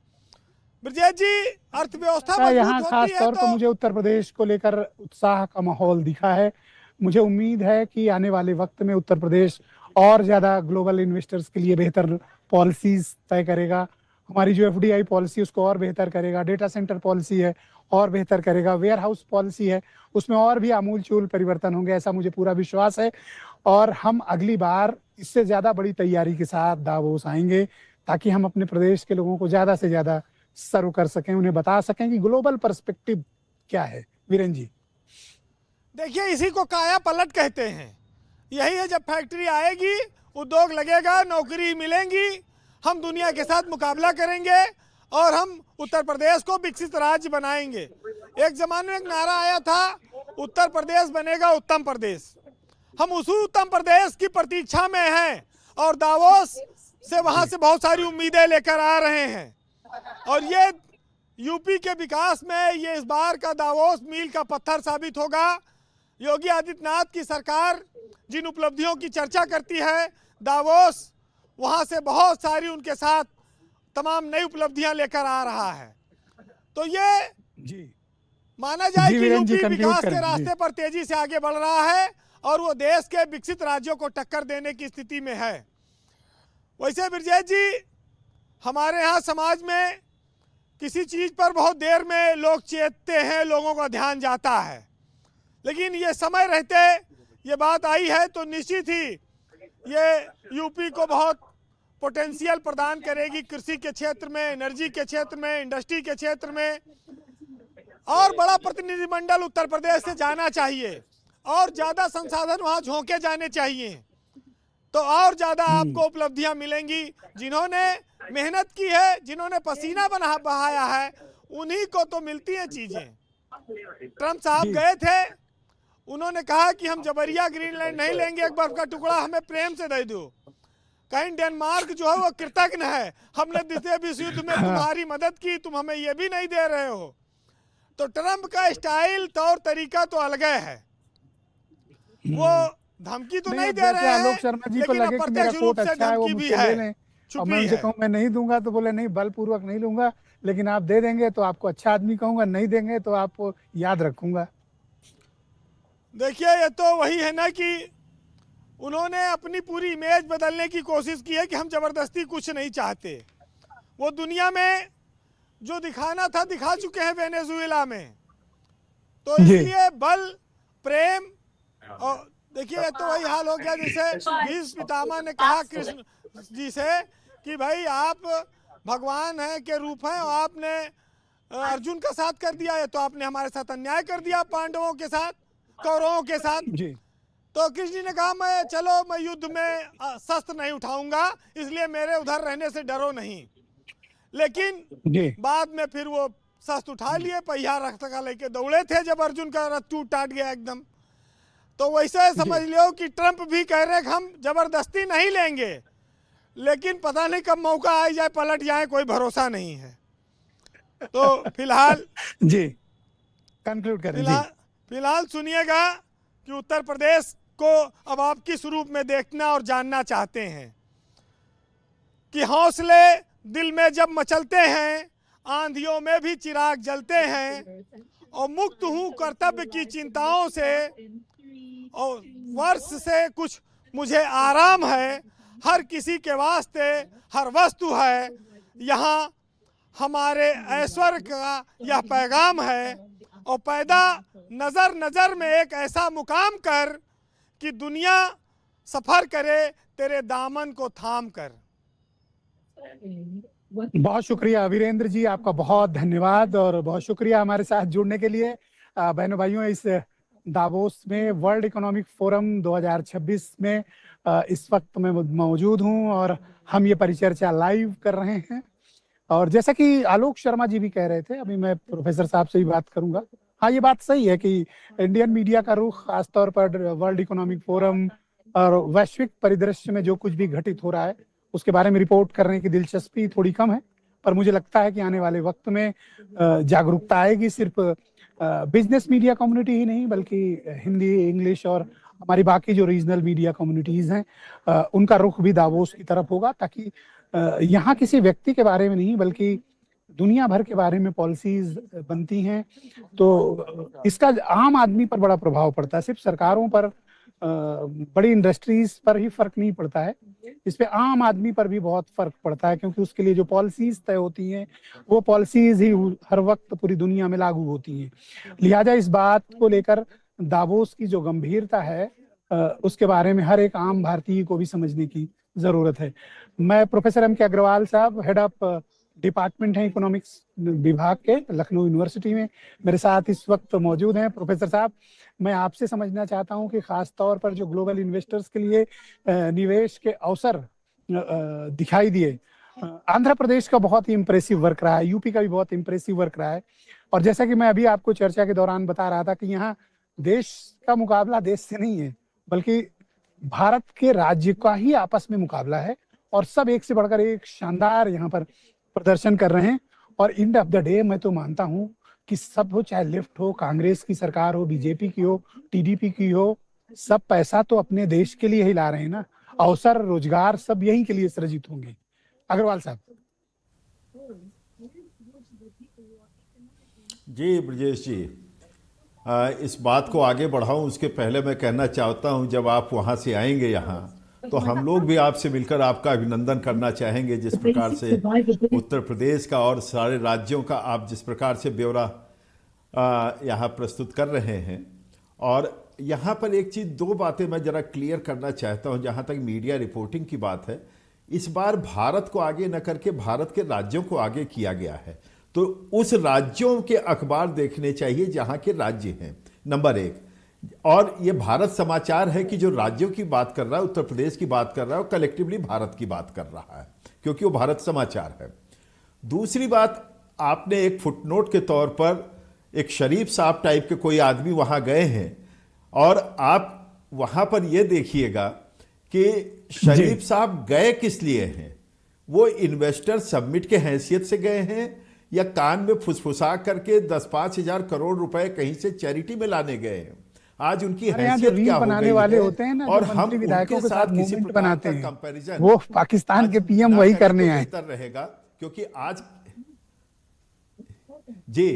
G: ब्रजेश जी, अर्थव्यवस्था
A: यहाँ
G: मजबूत
A: खास
G: होती है
A: तौर पर मुझे उत्तर प्रदेश को लेकर उत्साह का माहौल दिखा है। मुझे उम्मीद है कि आने वाले वक्त में उत्तर प्रदेश और ज़्यादा ग्लोबल इन्वेस्टर्स के लिए बेहतर पॉलिसीज तय करेगा। हमारी जो एफडीआई पॉलिसी उसको और बेहतर करेगा, डेटा सेंटर पॉलिसी है और बेहतर करेगा, वेयर हाउस पॉलिसी है उसमें और भी आमूलचूल परिवर्तन होंगे, ऐसा मुझे पूरा विश्वास है। और हम अगली बार इससे ज़्यादा बड़ी तैयारी के साथ दावोस आएंगे ताकि हम अपने प्रदेश के लोगों को ज़्यादा से ज़्यादा सर्व कर सकें, उन्हें बता सकें कि ग्लोबल पर्सपेक्टिव क्या है। वीरेंद्र जी,
G: देखिए, इसी को काया पलट कहते हैं। यही है, जब फैक्ट्री आएगी, उद्योग लगेगा, नौकरी मिलेंगी, हम दुनिया के साथ मुकाबला करेंगे और हम उत्तर प्रदेश को विकसित राज्य बनाएंगे। एक जमाने में एक नारा आया था, उत्तर प्रदेश बनेगा उत्तम प्रदेश। हम उसी उत्तम प्रदेश की प्रतीक्षा में हैं और दावोस से वहां से बहुत सारी उम्मीदें लेकर आ रहे हैं। और ये यूपी के विकास में ये इस बार का दावोस मील का पत्थर साबित होगा। योगी आदित्यनाथ की सरकार जिन उपलब्धियों की चर्चा करती है, दावोस वहां से बहुत सारी उनके साथ तमाम नई उपलब्धियां लेकर आ रहा है। तो ये
A: जी
G: माना जाए कि
A: वीरेंद्र जी,
G: यूपी
A: conclude
G: विकास के
A: करें,
G: रास्ते पर तेजी से आगे बढ़ रहा है और वो देश के विकसित राज्यों को टक्कर देने की स्थिति में है। वैसे ब्रजेश जी, हमारे यहाँ समाज में किसी चीज पर बहुत देर में लोग चेतते हैं, लोगों का ध्यान जाता है, लेकिन ये समय रहते ये बात आई है तो निश्चित ही ये यूपी को बहुत पोटेंशियल प्रदान करेगी कृषि के क्षेत्र में, एनर्जी के क्षेत्र में, इंडस्ट्री के क्षेत्र में। और बड़ा प्रतिनिधिमंडल उत्तर प्रदेश से जाना चाहिए और ज़्यादा संसाधन वहाँ झोंके जाने चाहिए, तो और ज़्यादा आपको उपलब्धियाँ मिलेंगी। जिन्होंने मेहनत की है, जिन्होंने पसीना बहाया है, उन्हीं को तो मिलती हैं चीज़ें। ट्रम्प साहब गए थे, उन्होंने कहा कि हम जबरिया ग्रीनलैंड नहीं लेंगे, एक बर्फ का टुकड़ा हमें प्रेम से दे दो। कहीं डेनमार्क जो है वो कृतज्ञ है, हमने द्वितीय विश्व युद्ध में तुम्हारी मदद की, तुम हमें ये भी नहीं दे रहे हो। तो ट्रम्प का स्टाइल, तौर तरीका तो अलग है। वो धमकी तो नहीं दे रहे हैं,
A: आलोक शर्मा जी को
G: लेकिन
A: लगे कि मेरा
G: अप्रत्यक्ष रूप
A: कोट
G: से
A: अच्छा है, वो
G: धमकी भी
A: मुझसे ले
G: है,
A: लें। और
G: छुपी
A: मैं उनसे
G: है।
A: कहूँ मैं नहीं दूंगा तो बोले नहीं, बलपूर्वक नहीं लूंगा, लेकिन आप दे देंगे तो आपको अच्छा आदमी कहूंगा, नहीं देंगे तो आपको याद रखूंगा।
G: देखिए, ये तो वही है ना कि उन्होंने अपनी पूरी इमेज बदलने की कोशिश की है कि हम जबरदस्ती कुछ नहीं चाहते। वो दुनिया में जो दिखाना था दिखा चुके हैं वेनेजुएला में, तो इसलिए बल, प्रेम। और देखिए, ये तो वही हाल हो गया जैसे भीष्म पितामह ने कहा कृष्ण जी से कि भाई आप भगवान हैं के रूप हैं और आपने अर्जुन का साथ कर दिया है, तो आपने हमारे साथ अन्याय कर दिया, पांडवों के साथ, कौरवों के साथ।
A: जी
G: तो कृष्ण जी ने कहा मैं युद्ध में शस्त्र नहीं उठाऊंगा, इसलिए मेरे उधर रहने से डरो नहीं। लेकिन
A: जी
G: बाद में फिर वो शस्त्र उठा लिए, पहिया रथ का लेके दौड़े थे जब अर्जुन का रथ टूट टाट गया एकदम। तो वैसे समझ लो कि ट्रंप भी कह रहे कि हम जबरदस्ती नहीं लेंगे, लेकिन पता नहीं कब मौका आ जाए पलट जाए, कोई भरोसा नहीं है। तो फिलहाल
A: जी कंक्लूड करें जी।
G: फिलहाल सुनिएगा कि उत्तर प्रदेश को अब आप किस रूप में देखना और जानना चाहते हैं कि हौसले दिल में जब मचलते हैं, आंधियों में भी चिराग जलते हैं, और मुक्त हूँ कर्तव्य की चिंताओं से, और वर्ष से कुछ मुझे आराम है, हर किसी के वास्ते हर वस्तु है, यहाँ हमारे ऐश्वर्य का यह पैगाम है। और पैदा नज़र नज़र में एक ऐसा मुकाम कर कि दुनिया सफ़र करे तेरे दामन को थाम कर।
A: बहुत शुक्रिया वीरेंद्र जी, आपका बहुत धन्यवाद और बहुत शुक्रिया हमारे साथ जुड़ने के लिए। बहनों भाइयों, इस दावोस में वर्ल्ड इकोनॉमिक फोरम 2026 में इस वक्त मैं मौजूद हूं और हम ये परिचर्चा लाइव कर रहे हैं। और जैसा कि आलोक शर्मा जी भी कह रहे थे, अभी मैं प्रोफेसर साहब से भी बात करूंगा। हाँ, ये बात सही है कि इंडियन मीडिया का रुख खासतौर पर वर्ल्ड इकोनॉमिक फोरम और वैश्विक परिदृश्य में जो कुछ भी घटित हो रहा है उसके बारे में रिपोर्ट करने की दिलचस्पी थोड़ी कम है। पर मुझे लगता है कि आने वाले वक्त में जागरूकता आएगी, सिर्फ बिजनेस मीडिया कम्युनिटी ही नहीं बल्कि हिंदी, इंग्लिश और हमारी बाकी जो रीजनल मीडिया कम्युनिटीज हैं उनका रुख भी दावोस की तरफ होगा, ताकि यहाँ किसी व्यक्ति के बारे में नहीं बल्कि दुनिया भर के बारे में पॉलिसीज बनती हैं। तो इसका आम आदमी पर बड़ा प्रभाव पड़ता है, सिर्फ सरकारों पर, बड़ी इंडस्ट्रीज पर ही फर्क नहीं पड़ता है, इस पे आम आदमी पर भी बहुत फर्क पड़ता है, क्योंकि उसके लिए जो पॉलिसीज तय होती हैं वो पॉलिसीज ही हर वक्त पूरी दुनिया में लागू होती हैं। लिहाजा इस बात को लेकर दावोस की जो गंभीरता है उसके बारे में हर एक आम भारतीय को भी समझने की जरूरत है। मैं प्रोफेसर M.K. अग्रवाल साहब, हेड ऑफ डिपार्टमेंट है इकोनॉमिक्स विभाग के, लखनऊ यूनिवर्सिटी में मेरे साथ इस वक्त मौजूद हैं। प्रोफेसर साहब, मैं आपसे समझना चाहता हूं कि खास तौर पर जो ग्लोबल इन्वेस्टर्स के लिए निवेश के अवसर दिखाई दिए, आंध्र प्रदेश का बहुत ही इम्प्रेसिव वर्क रहा है, यूपी का भी बहुत इम्प्रेसिव वर्क रहा है। और जैसा कि मैं अभी आपको चर्चा के दौरान बता रहा था कि यहाँ देश का मुकाबला देश से नहीं है बल्कि भारत के राज्य का ही आपस में मुकाबला है, और सब एक से बढ़कर एक शानदार यहाँ पर प्रदर्शन कर रहे हैं। और एंड ऑफ द डे मैं तो मानता हूँ कि सब हो, चाहे लेफ्ट हो, कांग्रेस की सरकार हो, बीजेपी की हो, टीडीपी की हो, सब पैसा तो अपने देश के लिए ही ला रहे हैं ना। अवसर, रोजगार सब यहीं के लिए सृजित होंगे। अग्रवाल साहब।
B: जी ब्रजेश जी, इस बात को आगे बढ़ाऊं उसके पहले मैं कहना चाहता हूं, जब आप वहां से आएंगे यहाँ तो हम लोग भी आपसे मिलकर आपका अभिनंदन करना चाहेंगे, जिस प्रकार से उत्तर प्रदेश का और सारे राज्यों का आप जिस प्रकार से ब्यौरा यहाँ प्रस्तुत कर रहे हैं। और यहाँ पर एक चीज़, दो बातें मैं ज़रा क्लियर करना चाहता हूँ। जहाँ तक मीडिया रिपोर्टिंग की बात है, इस बार भारत को आगे न करके भारत के राज्यों को आगे किया गया है, तो उस राज्यों के अखबार देखने चाहिए जहाँ के राज्य हैं, नंबर एक। और ये भारत समाचार है कि जो राज्यों की बात कर रहा है, उत्तर प्रदेश की बात कर रहा है, और कलेक्टिवली भारत की बात कर रहा है, क्योंकि वो भारत समाचार है। दूसरी बात, आपने एक फुटनोट के तौर पर एक शरीफ साहब टाइप के कोई आदमी वहां गए हैं, और आप वहां पर ये देखिएगा कि शरीफ साहब गए किस लिए हैं। वो इन्वेस्टर समिट के हैसियत से गए हैं या कान में फुसफुसा करके 10-5 हजार करोड़ रुपए कहीं से चैरिटी में लाने गए हैं। आज उनकी हैसियत क्या हो
A: बनाने
B: गई
A: वाले
B: है,
A: होते हैं ना,
B: और
A: जो
B: हम
A: विधायकों
B: उनके
A: के साथ
B: किसी
A: मूवमेंट
B: प्रकार
A: बनाते
B: का
A: हैं,
B: कंपैरिजन
A: वो पाकिस्तान के पीएम वही करने आए।
B: बेहतर रहेगा, क्योंकि आज जी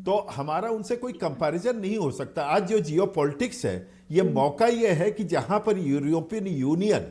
B: तो हमारा उनसे कोई कंपैरिजन नहीं हो सकता। आज जो जियोपॉलिटिक्स है, ये मौका ये है कि जहां पर यूरोपियन यूनियन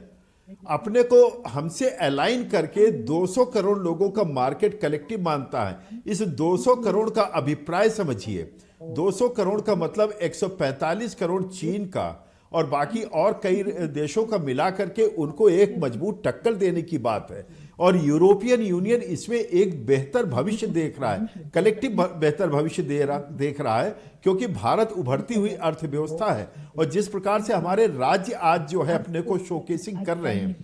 B: अपने को हमसे अलाइन करके 200 करोड़ लोगों का मार्केट कलेक्टिव मानता है। इस 200 करोड़ का अभिप्राय समझिए, 200 करोड़ का मतलब 145 करोड़ चीन का और बाकी और कई देशों का मिला करके उनको एक मजबूत टक्कर देने की बात है। और यूरोपियन यूनियन इसमें एक बेहतर भविष्य देख रहा है, कलेक्टिव बेहतर भविष्य देख रहा है, क्योंकि भारत उभरती हुई अर्थव्यवस्था है और जिस प्रकार से हमारे राज्य आज जो है अपने को शोकेसिंग कर रहे हैं,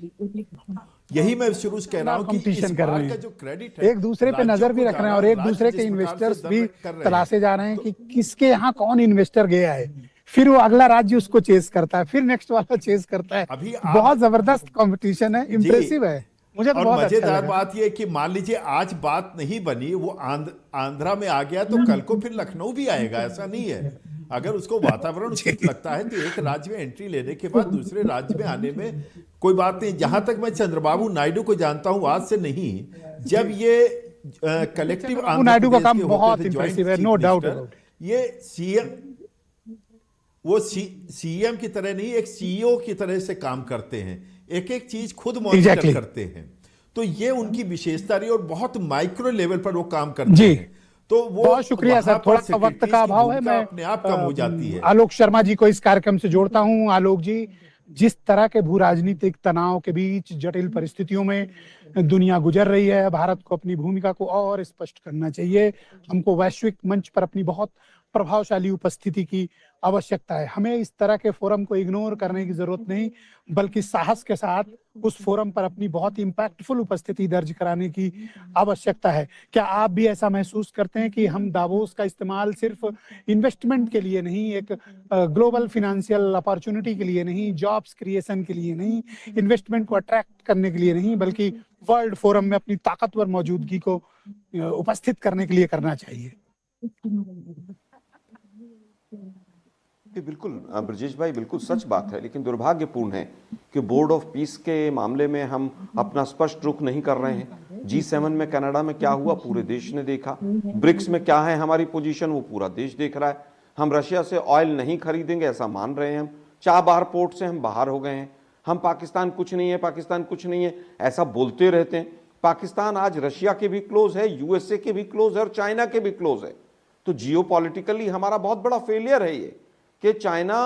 B: यही मैं शुरू से कह रहा हूं कि इस
A: कर रहे
B: बार का
A: हैं,
B: जो क्रेडिट है
A: एक दूसरे पे नजर भी रख रहे हैं और एक दूसरे के इन्वेस्टर्स भी तलाशे जा रहे हैं कि किसके यहाँ कौन इन्वेस्टर गया है, फिर वो अगला राज्य उसको चेस करता है, फिर नेक्स्ट वाला चेस करता है।
B: अभी
A: बहुत जबरदस्त कंपटीशन है, इम्प्रेसिव है, मुझे तो
B: और
A: बहुत अच्छा
B: मजेदार
A: लगा।
B: बात यह कि मान लीजिए आज बात नहीं बनी, वो आंध्रा में आ गया तो कल को फिर लखनऊ भी आएगा, ऐसा नहीं है। अगर उसको वातावरण उचित लगता है तो एक राज्य में एंट्री लेने के बाद दूसरे राज्य में आने में कोई बात नहीं। जहां तक मैं चंद्रबाबू नायडू को जानता हूं, आज से नहीं, जब ये कलेक्टिव
A: नायडू का काम बहुत इंप्रेसिव है, नो डाउट।
B: ये सीएम की तरह नहीं, एक सीईओ की तरह से काम करते हैं, एक एक चीज खुद मॉनिटर करते हैं, तो ये उनकी विशेषता रही और बहुत माइक्रो लेवल पर वो काम करते हैं। तो वो
A: बहुत शुक्रिया सर, थोड़ा सा वक्त का अभाव है, मैं
B: अपने आप कम हो जाती है।
A: आलोक शर्मा जी को इस कार्यक्रम से जोड़ता हूं। आलोक जी, जिस तरह के भू राजनीतिक तनाव के बीच जटिल परिस्थितियों में दुनिया गुजर रही है, भारत को अपनी भूमिका को और स्पष्ट करना चाहिए। हमको वैश्विक मंच पर अपनी बहुत प्रभावशाली उपस्थिति की आवश्यकता है। हमें इस तरह के फोरम को इग्नोर करने की जरूरत नहीं, बल्कि साहस के साथ उस फोरम पर अपनी बहुत इम्पैक्टफुल उपस्थिति दर्ज कराने की आवश्यकता है। क्या आप भी ऐसा महसूस करते हैं कि हम दावोस का इस्तेमाल सिर्फ इन्वेस्टमेंट के लिए नहीं, एक ग्लोबल फाइनेंशियल अपॉर्चुनिटी के लिए नहीं, जॉब्स क्रिएशन के लिए नहीं, इन्वेस्टमेंट को अट्रैक्ट करने के लिए नहीं, बल्कि वर्ल्ड फोरम में अपनी ताकतवर मौजूदगी को उपस्थित करने के लिए करना चाहिए?
C: बिल्कुल ब्रजेश भाई, बिल्कुल सच बात है, लेकिन दुर्भाग्यपूर्ण है कि बोर्ड ऑफ पीस के मामले में हम अपना स्पष्ट रुख नहीं कर रहे हैं। G7 में कनाडा में क्या हुआ पूरे देश ने देखा, ब्रिक्स में क्या है हमारी पोजीशन वो पूरा देश देख रहा है। हम रशिया से ऑयल नहीं खरीदेंगे ऐसा मान रहे हैं, हम चाबहार पोर्ट से हम बाहर हो गए हैं, हम पाकिस्तान कुछ नहीं है, पाकिस्तान कुछ नहीं है ऐसा बोलते रहते हैं। पाकिस्तान आज रशिया के भी क्लोज है, यूएसए के भी क्लोज है और चाइना के भी क्लोज है। तो जियोपॉलिटिकली हमारा बहुत बड़ा फेलियर है ये कि चाइना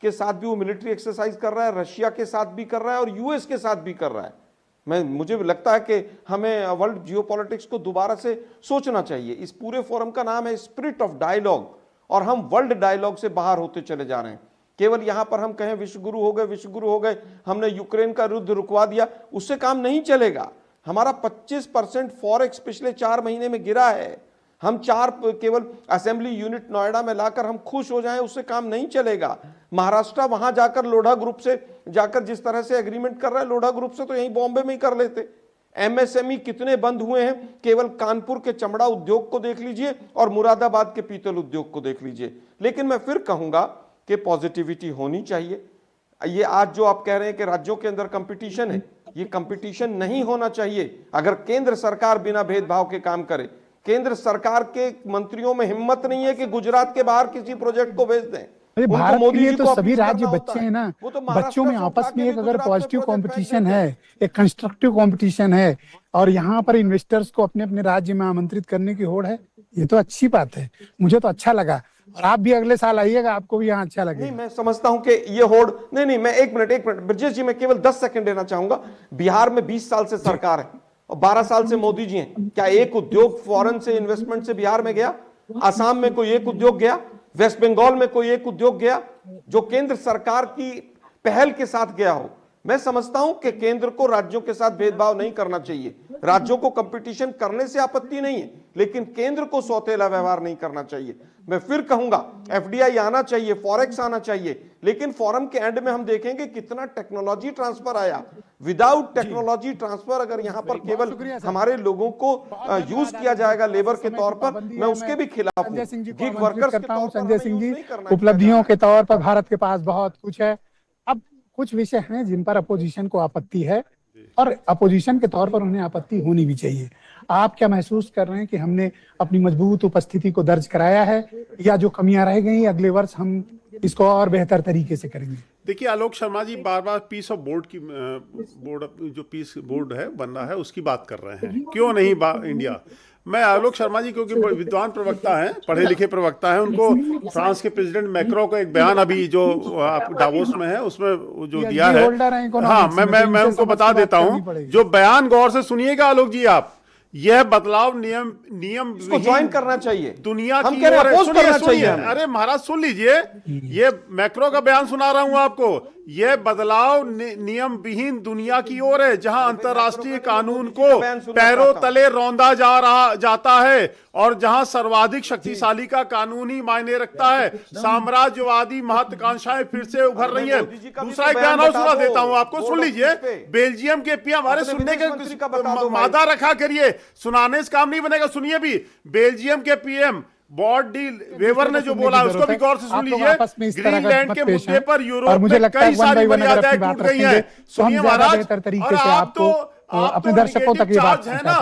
C: के साथ भी वो मिलिट्री एक्सरसाइज कर रहा है, रशिया के साथ भी कर रहा है और यूएस के साथ भी कर रहा है। मुझे लगता है कि हमें वर्ल्ड जियोपॉलिटिक्स को दोबारा से सोचना चाहिए। इस पूरे फोरम का नाम है स्पिरिट ऑफ डायलॉग और हम वर्ल्ड डायलॉग से बाहर होते चले जा रहे हैं। केवल यहां पर हम कहें विश्वगुरु हो गए, विश्वगुरु हो गए, हमने यूक्रेन का युद्ध रुकवा दिया, उससे काम नहीं चलेगा। हमारा 25% फॉरेक्स पिछले 4 महीने में गिरा है। हम केवल असेंबली यूनिट नोएडा में लाकर हम खुश हो जाएं, उससे काम नहीं चलेगा। महाराष्ट्र वहां जाकर लोढ़ा ग्रुप से जाकर जिस तरह से एग्रीमेंट कर रहा है, लोढ़ा ग्रुप से तो यहीं बॉम्बे में ही कर लेते। एमएसएमई कितने बंद हुए हैं, केवल कानपुर के चमड़ा उद्योग को देख लीजिए और मुरादाबाद के पीतल उद्योग को देख लीजिए। लेकिन मैं फिर कहूंगा कि पॉजिटिविटी होनी चाहिए। ये आज जो आप कह रहे हैं कि राज्यों के अंदर कंपटीशन है, ये कंपटीशन नहीं होना चाहिए। अगर केंद्र सरकार बिना भेदभाव के काम करे, केंद्र सरकार के मंत्रियों में हिम्मत नहीं है कि गुजरात के बाहर किसी प्रोजेक्ट को भेज दें।
A: भारत के लिए तो सभी राज्य बच्चे हैं ना, बच्चों में आपस में एक अगर पॉजिटिव कंपटीशन है, एक कंस्ट्रक्टिव कंपटीशन है और यहाँ पर इन्वेस्टर्स को अपने अपने राज्य में आमंत्रित करने की होड़ है, ये तो अच्छी बात है। मुझे तो अच्छा लगा और आप भी अगले साल आइएगा, आपको भी यहाँ अच्छा लगेगा।
C: नहीं, मैं समझता हूं कि ये होड़ नहीं, मैं एक मिनट ब्रजेश जी, मैं केवल 10 सेकंड देना चाहूंगा। बिहार में 20 साल से सरकार है और 12 साल से मोदी जी हैं। क्या एक उद्योग फॉरेन से इन्वेस्टमेंट से बिहार में गया? असम में कोई एक उद्योग गया? वेस्ट बंगाल में कोई एक उद्योग गया जो केंद्र सरकार की पहल के साथ गया हो? मैं समझता हूं कि केंद्र को राज्यों के साथ भेदभाव नहीं करना चाहिए। राज्यों को कंपटीशन करने से आपत्ति नहीं है, लेकिन केंद्र को सौतेला व्यवहार नहीं करना चाहिए। मैं फिर कहूंगा एफडीआई आना चाहिए, फॉरेक्स आना चाहिए, लेकिन फोरम के एंड में हम देखेंगे कितना टेक्नोलॉजी ट्रांसफर आया। विदाउट टेक्नोलॉजी ट्रांसफर अगर यहां पर केवल हमारे लोगों को यूज किया जाएगा लेबर के तौर पर, मैं उसके भी खिलाफ हूं। गिग वर्कर्स के तौर पर
A: संजय सिंह जी, उपलब्धियों के तौर पर भारत के पास बहुत कुछ है। अब कुछ विषय हैं जिन पर अपोजिशन को आपत्ति है और अपोजिशन के तौर पर उन्हें आपत्ति होनी भी चाहिए। आप क्या महसूस कर रहे हैं कि हमने अपनी मजबूत उपस्थिति को दर्ज कराया है या जो कमियां रह गई अगले वर्ष हम इसको और बेहतर तरीके से करेंगे?
D: देखिए आलोक शर्मा जी बार बार पीस ऑफ बोर्ड की बोर्ड जो पीस बोर्ड है बन रहा है उसकी बात कर रहे हैं, क्यों नहीं इंडिया। मैं आलोक शर्मा जी, क्योंकि विद्वान प्रवक्ता हैं, पढ़े लिखे प्रवक्ता हैं, उनको फ्रांस के प्रेसिडेंट मैक्रो का एक बयान अभी जो आप डावोस में है उसमें जो दिया है, हाँ मैं उनको बता देता हूं, जो बयान गौर से सुनिएगा आलोक जी आप। यह बदलाव नियम
C: इसको ज्वाइन करना चाहिए,
D: दुनिया
C: हम
D: की
C: कह रहे हैं,
D: ओर
C: अपोज करना चाहिए।
D: अरे महाराज सुन लीजिए, ये मैक्रो का बयान सुना रहा हूं आपको। यह बदलाव नियम विहीन दुनिया की ओर है, जहां अंतरराष्ट्रीय कानून को पैरों तले रौंदा जाता है और जहां सर्वाधिक शक्तिशाली का कानून ही मायने रखता है। साम्राज्यवादी महत्वाकांक्षाएं फिर से उभर रही हैं। दूसरा एक बयान और सुना देता हूं आपको, सुन लीजिए। बेल्जियम के पीएम, हमारे सुनने के मादा रखा करिए, सुनाने से काम नहीं बनेगा, सुनिए भी। बेल्जियम के पीएम बॉड डी वेवर ने जो बोला उसको भी गौर से सुन लीजिए। ग्रीनलैंड के मुद्दे पर यूरोप में कई सारी मर्यादाएं टूट गई हैं। सुनिए महाराज, और आप तो
A: अपने दर्शकों तक ये बात
D: है ना,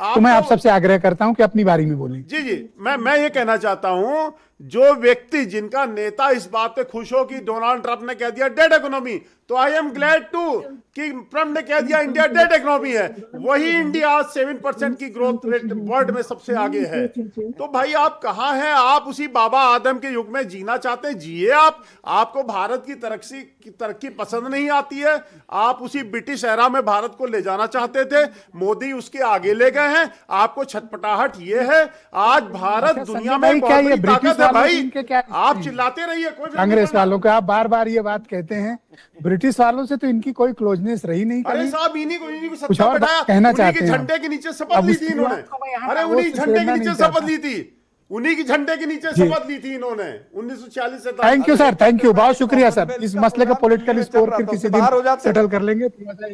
A: तो मैं आप सबसे आग्रह करता हूं कि अपनी बारी में बोलें।
D: जी मैं ये कहना चाहता हूं, जो व्यक्ति, जिनका नेता इस बात पे खुश हो कि डोनाल्ड ट्रंप ने कह दिया डेड इकोनॉमी, तो आई एम ग्लैड टू कि ट्रंप ने कह दिया इंडिया डेड इकोनॉमी है, वही इंडिया 7% की ग्रोथ रेट वर्ल्ड में सबसे आगे है। तो भाई आप कहां हैं? आप उसी बाबा आदम के युग में जीना चाहते हैं, जिए आप। आपको भारत की तरक्की पसंद नहीं आती है, आप उसी ब्रिटिश एरा में भारत को ले जाना चाहते थे, मोदी उसके आगे ले गए हैं। आपको छटपटाहट ये है, आज भारत दुनिया में बहुत बड़ी ताकत है भाई। आप चिल्लाते रहिए, कोई
A: कांग्रेस वालों का आप बार बार ये बात कहते हैं, ब्रिटिश वालों से तो इनकी कोई क्लोजनेस रही नहीं।
D: अरे साहब, इन्हीं को
A: कुछ और कहना चाहते हैं,
D: झंडे के नीचे शपथ ली थी इन्होंने। अरे उन्हीं झंडे के नीचे शपथ ली थी, उन्हीं की झंडे के नीचे शपथ ली थी इन्होंने 1946 से।
A: Thank you sir, thank you, बहुत शुक्रिया सर। इस मसले का पॉलिटिकल स्कोर फिर किसी दिन सेटल कर लेंगे।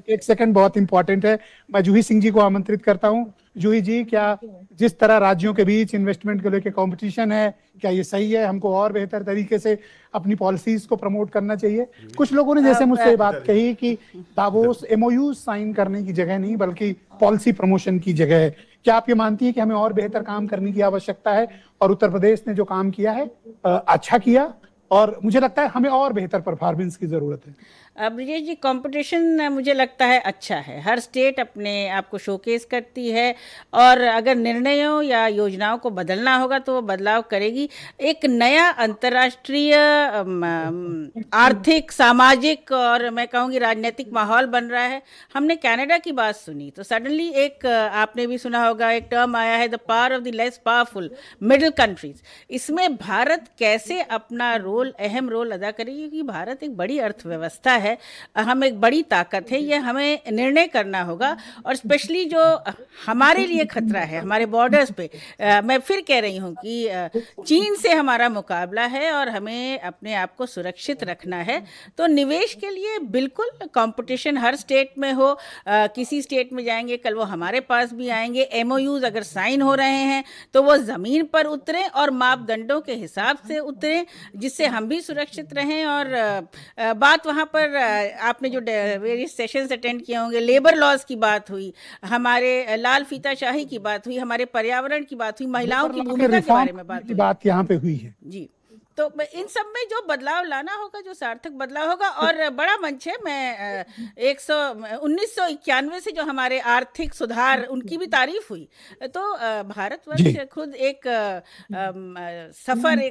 A: एक सेकंड बहुत इंपॉर्टेंट है, मैं जूही सिंह जी को आमंत्रित करता हूं। जूही जी, क्या जिस तरह राज्यों के बीच इन्वेस्टमेंट को लेकर कंपटीशन है, क्या ये सही है? हमको और बेहतर तरीके से अपनी पॉलिसीज को प्रमोट करना चाहिए। कुछ लोगों ने जैसे मुझसे ये बात कही कि दावोस एमओयू साइन करने की जगह नहीं बल्कि पॉलिसी प्रमोशन की जगह है। क्या आप ये मानती है कि हमें और बेहतर काम करने की आवश्यकता है? और उत्तर प्रदेश ने जो काम किया है अच्छा किया, और मुझे लगता है हमें और बेहतर परफॉर्मेंस की जरूरत है।
E: ब्रिजेश जी, कंपटीशन मुझे लगता है अच्छा है, हर स्टेट अपने आप को शोकेस करती है, और अगर निर्णयों या योजनाओं को बदलना होगा तो वो बदलाव करेगी। एक नया अंतर्राष्ट्रीय आर्थिक, सामाजिक और मैं कहूँगी राजनीतिक माहौल बन रहा है। हमने कनाडा की बात सुनी तो सडनली एक आपने भी सुना होगा, एक टर्म आया है the power of the less powerful middle countries. इसमें भारत कैसे अपना रोल, अहम रोल अदा करेगी, क्योंकि भारत एक बड़ी अर्थव्यवस्था है, हम एक बड़ी ताकत है, ये हमें निर्णय करना होगा। और स्पेशली जो हमारे लिए खतरा है हमारे बॉर्डर्स पे, मैं फिर कह रही हूँ कि चीन से हमारा मुकाबला है और हमें अपने आप को सुरक्षित रखना है। तो निवेश के लिए बिल्कुल कंपटीशन हर स्टेट में हो, किसी स्टेट में जाएंगे कल वो हमारे पास भी आएंगे। एमओयूज अगर साइन हो रहे हैं तो वो ज़मीन पर उतरें और मापदंडों के हिसाब से उतरें, जिससे हम भी सुरक्षित रहें। और बात वहाँ पर आपने जो वेरियस सेशंस अटेंड किए होंगे, लेबर लॉज की बात हुई, हमारे लाल फीताशाही की बात हुई, हमारे पर्यावरण की बात हुई, महिलाओं की भूमिका के बारे में
A: बात यहाँ पे हुई है
E: जी। तो इन सब में जो बदलाव लाना होगा, जो सार्थक बदलाव होगा, और बड़ा मंच है। मैं 1991 से जो हमारे आर्थिक सुधार, उनकी भी तारीफ हुई। तो भारतवर्ष खुद एक सफर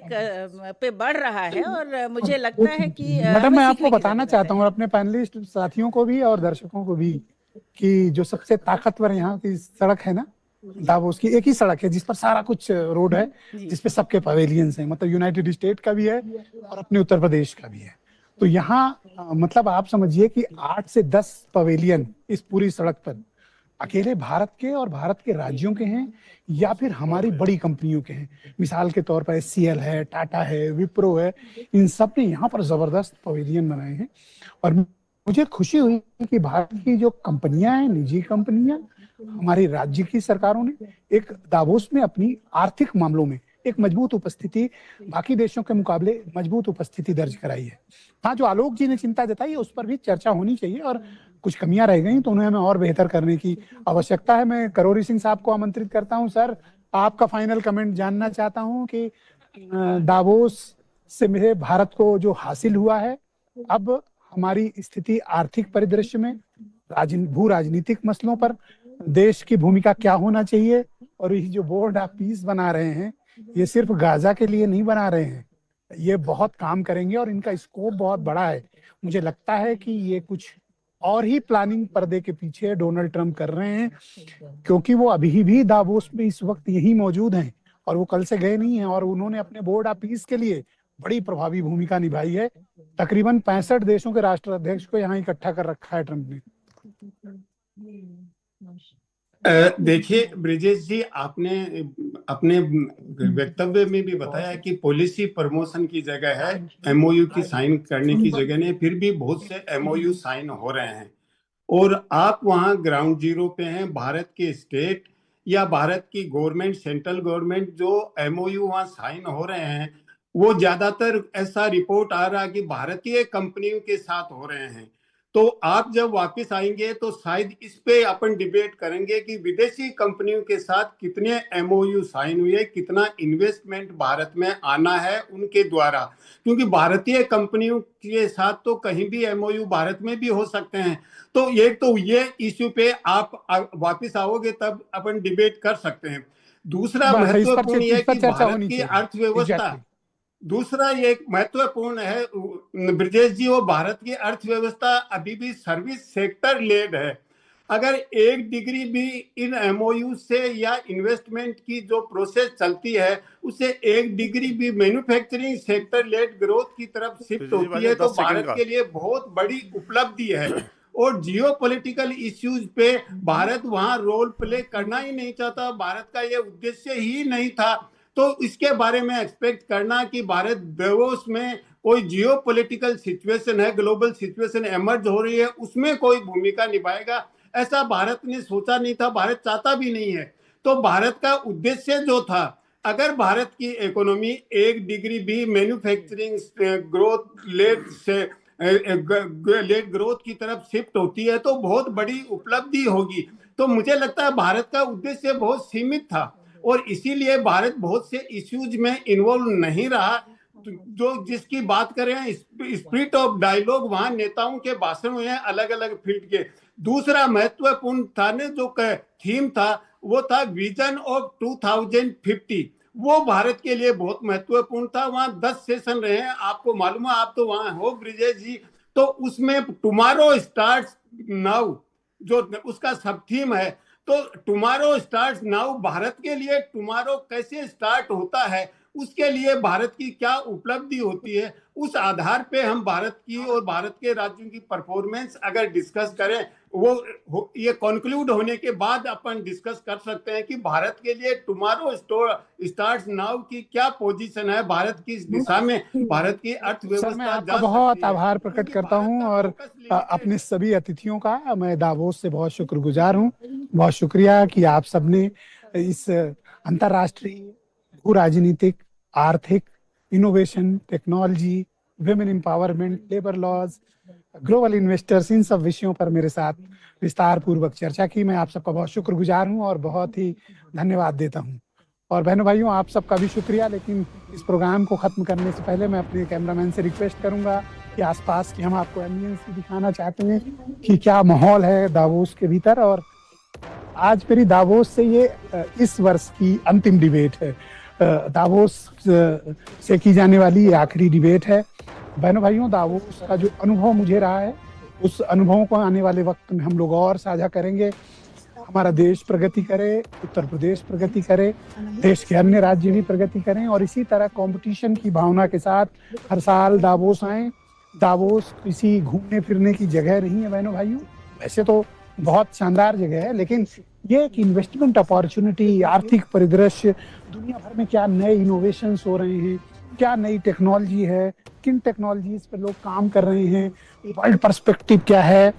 E: पे बढ़ रहा है, और मुझे लगता है कि
A: मैडम, मैं आपको बताना चाहता हूँ, अपने पैनलिस्ट साथियों को भी और दर्शकों को भी, कि जो सबसे ताकतवर यहाँ की सड़क है ना, दावोस की एक ही सड़क है जिस पर सारा कुछ रोड है, जिसपे सबके पवेलियंस हैं, मतलब यूनाइटेड स्टेट का भी है और अपने उत्तर प्रदेश का भी है। तो यहाँ मतलब आप समझिए कि 8 से 10 पवेलियन इस पूरी सड़क पर अकेले भारत के और भारत के राज्यों के हैं, या फिर हमारी बड़ी कंपनियों के हैं। मिसाल के तौर पर SCL है, टाटा है, विप्रो है, इन सब ने यहाँ पर जबरदस्त पवेलियन बनाए हैं। और मुझे खुशी हुई कि भारत की जो कंपनियां हैं, निजी कंपनियां, हमारी राज्य की सरकारों ने एक दावोस में अपनी आर्थिक मामलों में एक मजबूत उपस्थिति, बाकी देशों के मुकाबले मजबूत उपस्थिति दर्ज कराई है। हाँ, जो आलोक जी ने चिंता जताई है उस पर भी चर्चा होनी चाहिए, और कुछ कमियां रह गई तो उन्हें हमें और बेहतर करने की आवश्यकता है। मैं करोरी सिंह साहब को आमंत्रित करता हूं। सर, आपका फाइनल कमेंट जानना चाहता हूं कि दावोस से मेरे भारत को जो हासिल हुआ है, अब हमारी स्थिति आर्थिक परिदृश्य में, भू राजनीतिक मसलों पर देश की भूमिका क्या होना चाहिए, और ये जो बोर्ड आप पीस बना रहे हैं, ये सिर्फ गाजा के लिए नहीं बना रहे हैं, ये बहुत काम करेंगे और इनका स्कोप बहुत बड़ा है। मुझे लगता है कि ये कुछ और ही प्लानिंग पर्दे के पीछे डोनाल्ड ट्रंप कर रहे हैं, क्योंकि वो अभी भी दावोस में इस वक्त यही मौजूद हैं और वो कल से गए नहीं हैं, और उन्होंने अपने बोर्ड ऑफ पीस के लिए बड़ी प्रभावी भूमिका निभाई है। तकरीबन 65 देशों के राष्ट्राध्यक्ष को यहाँ इकट्ठा कर रखा है ट्रंप ने।
F: देखिए ब्रिजेश जी, आपने अपने वक्तव्य में भी बताया कि पॉलिसी प्रमोशन की जगह है, एमओयू की साइन करने की जगह नहीं, फिर भी बहुत से एमओयू साइन हो रहे हैं और आप वहां ग्राउंड जीरो पे हैं। भारत के स्टेट या भारत की गवर्नमेंट, सेंट्रल गवर्नमेंट जो एमओयू वहां साइन हो रहे हैं, वो ज्यादातर ऐसा रिपोर्ट आ रहा है कि भारतीय कंपनियों के साथ हो रहे हैं। तो आप जब वापस आएंगे तो शायद इस पे अपन डिबेट करेंगे कि विदेशी कंपनियों के साथ कितने एमओयू साइन हुए, कितना इन्वेस्टमेंट भारत में आना है उनके द्वारा, क्योंकि भारतीय कंपनियों के साथ तो कहीं भी एमओयू भारत में भी हो सकते हैं। तो ये इश्यू पे आप वापस आओगे तब अपन डिबेट कर सकते हैं। दूसरा महत्वपूर्ण यह कि भारत की अर्थव्यवस्था, दूसरा ये महत्वपूर्ण है ब्रजेश जी, वो भारत की अर्थव्यवस्था अभी भी सर्विस सेक्टर लेड है। अगर 1 डिग्री भी इन एमओयू से या इन्वेस्टमेंट की जो प्रोसेस चलती है उससे 1 डिग्री भी मैन्युफैक्चरिंग सेक्टर लेड ग्रोथ की तरफ शिफ्ट होती है तो भारत के लिए बहुत बड़ी उपलब्धि है। और जियोपॉलिटिकल इश्यूज पे भारत वहां रोल प्ले करना ही नहीं चाहता, भारत का ये उद्देश्य ही नहीं था। तो इसके बारे में एक्सपेक्ट करना कि भारत दावोस में कोई जियोपॉलिटिकल सिचुएशन है, ग्लोबल सिचुएशन इमर्ज हो रही है, उसमें कोई भूमिका निभाएगा, ऐसा भारत ने सोचा नहीं था, भारत चाहता भी नहीं है। तो भारत का उद्देश्य जो था, अगर भारत की इकोनॉमी 1 डिग्री भी मैन्युफैक्चरिंग ग्रोथ लेड ग्रोथ की तरफ शिफ्ट होती है तो बहुत बड़ी उपलब्धि होगी। तो मुझे लगता है भारत का उद्देश्य बहुत सीमित था और इसीलिए भारत बहुत से इश्यूज में इन्वॉल्व नहीं रहा। जो जिसकी बात करें स्पिरिट ऑफ डायलॉग, वहां नेताओं के भाषण हुए हैं अलग अलग फील्ड के। दूसरा महत्वपूर्ण था ने जो थीम था वो था विजन ऑफ 2050, वो भारत के लिए बहुत महत्वपूर्ण था। वहां 10 सेशन रहे हैं, आपको मालूम है, आप तो वहां हो ब्रिजेश जी। तो उसमें टुमारो स्टार्ट्स नाउ जो उसका सब थीम है, तो टुमारो स्टार्ट्स नाउ, भारत के लिए टुमारो कैसे स्टार्ट होता है, उसके लिए भारत की क्या उपलब्धि होती है, उस आधार पे हम भारत की और भारत के राज्यों की परफॉर्मेंस अगर डिस्कस करें, वो ये कंक्लूड होने के बाद अपन डिस्कस कर सकते हैं कि भारत के लिए टुमारो स्टार्ट्स नाउ की क्या पोजीशन है, भारत की इस दिशा में भारत की अर्थव्यवस्था।
A: मैं आपका बहुत आभार प्रकट करता हूं और अपने सभी अतिथियों का मैं दावोस से बहुत शुक्रगुजार हूं। बहुत शुक्रिया कि आप सबने इस अंतर्राष्ट्रीय भू राजनीतिक, आर्थिक, innovation, technology, women empowerment, labour laws, global investors, इन सब विषयों पर मेरे साथ विस्तार पूर्वक चर्चा की। मैं आप सबका बहुत शुक्रगुजार हूं और बहुत ही धन्यवाद देता हूं। और बहनों भाइयों, आप सबका भी शुक्रिया। लेकिन इस प्रोग्राम को खत्म करने से पहले मैं अपने कैमरामैन से रिक्वेस्ट करूंगा कि आसपास की हम आपको एम्बियंस भी दिखाना चाहते हैं कि क्या माहौल है दावोस के भीतर। और आज मेरी दावोस से ये इस वर्ष की अंतिम डिबेट है, दावोस से की जाने वाली आखिरी डिबेट है। बहनों भाइयों, दावोस का जो अनुभव मुझे रहा है उस अनुभव को आने वाले वक्त में हम लोग और साझा करेंगे। हमारा देश प्रगति करे, उत्तर प्रदेश प्रगति करे, देश के अन्य राज्य भी प्रगति करें और इसी तरह कंपटीशन की भावना के साथ हर साल दावोस आए। दावोस किसी घूमने फिरने की जगह नहीं है बहनों भाइयों, वैसे तो बहुत शानदार जगह है, लेकिन ये एक इन्वेस्टमेंट अपॉर्चुनिटी, आर्थिक परिदृश्य, दुनिया भर में क्या नए इनोवेशंस हो रहे हैं, क्या नई टेक्नोलॉजी है, किन टेक्नोलॉजीज पर लोग काम कर रहे हैं, वर्ल्ड पर्सपेक्टिव क्या है,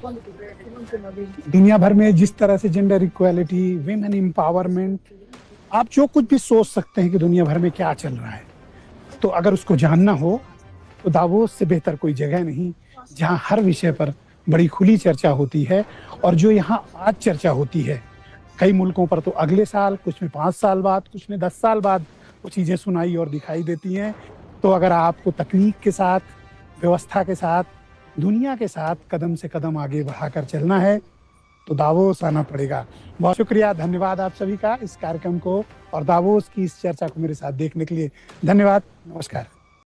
A: दुनिया भर में जिस तरह से जेंडर इक्वालिटी, विमेन एम्पावरमेंट, आप जो कुछ भी सोच सकते हैं कि दुनिया भर में क्या चल रहा है, तो अगर उसको जानना हो तो दावोस से बेहतर कोई जगह नहीं जहां हर विषय पर बड़ी खुली चर्चा होती है। और जो यहाँ आज चर्चा होती है कई मुल्कों पर तो अगले साल, कुछ में 5 साल बाद, कुछ में 10 साल बाद वो चीज़ें सुनाई और दिखाई देती हैं। तो अगर आपको तकनीक के साथ, व्यवस्था के साथ, दुनिया के साथ कदम से कदम आगे बढ़ाकर चलना है तो दावोस आना पड़ेगा। बहुत शुक्रिया, धन्यवाद आप सभी का इस कार्यक्रम को और दावोस की इस चर्चा को मेरे साथ देखने के लिए। धन्यवाद, नमस्कार।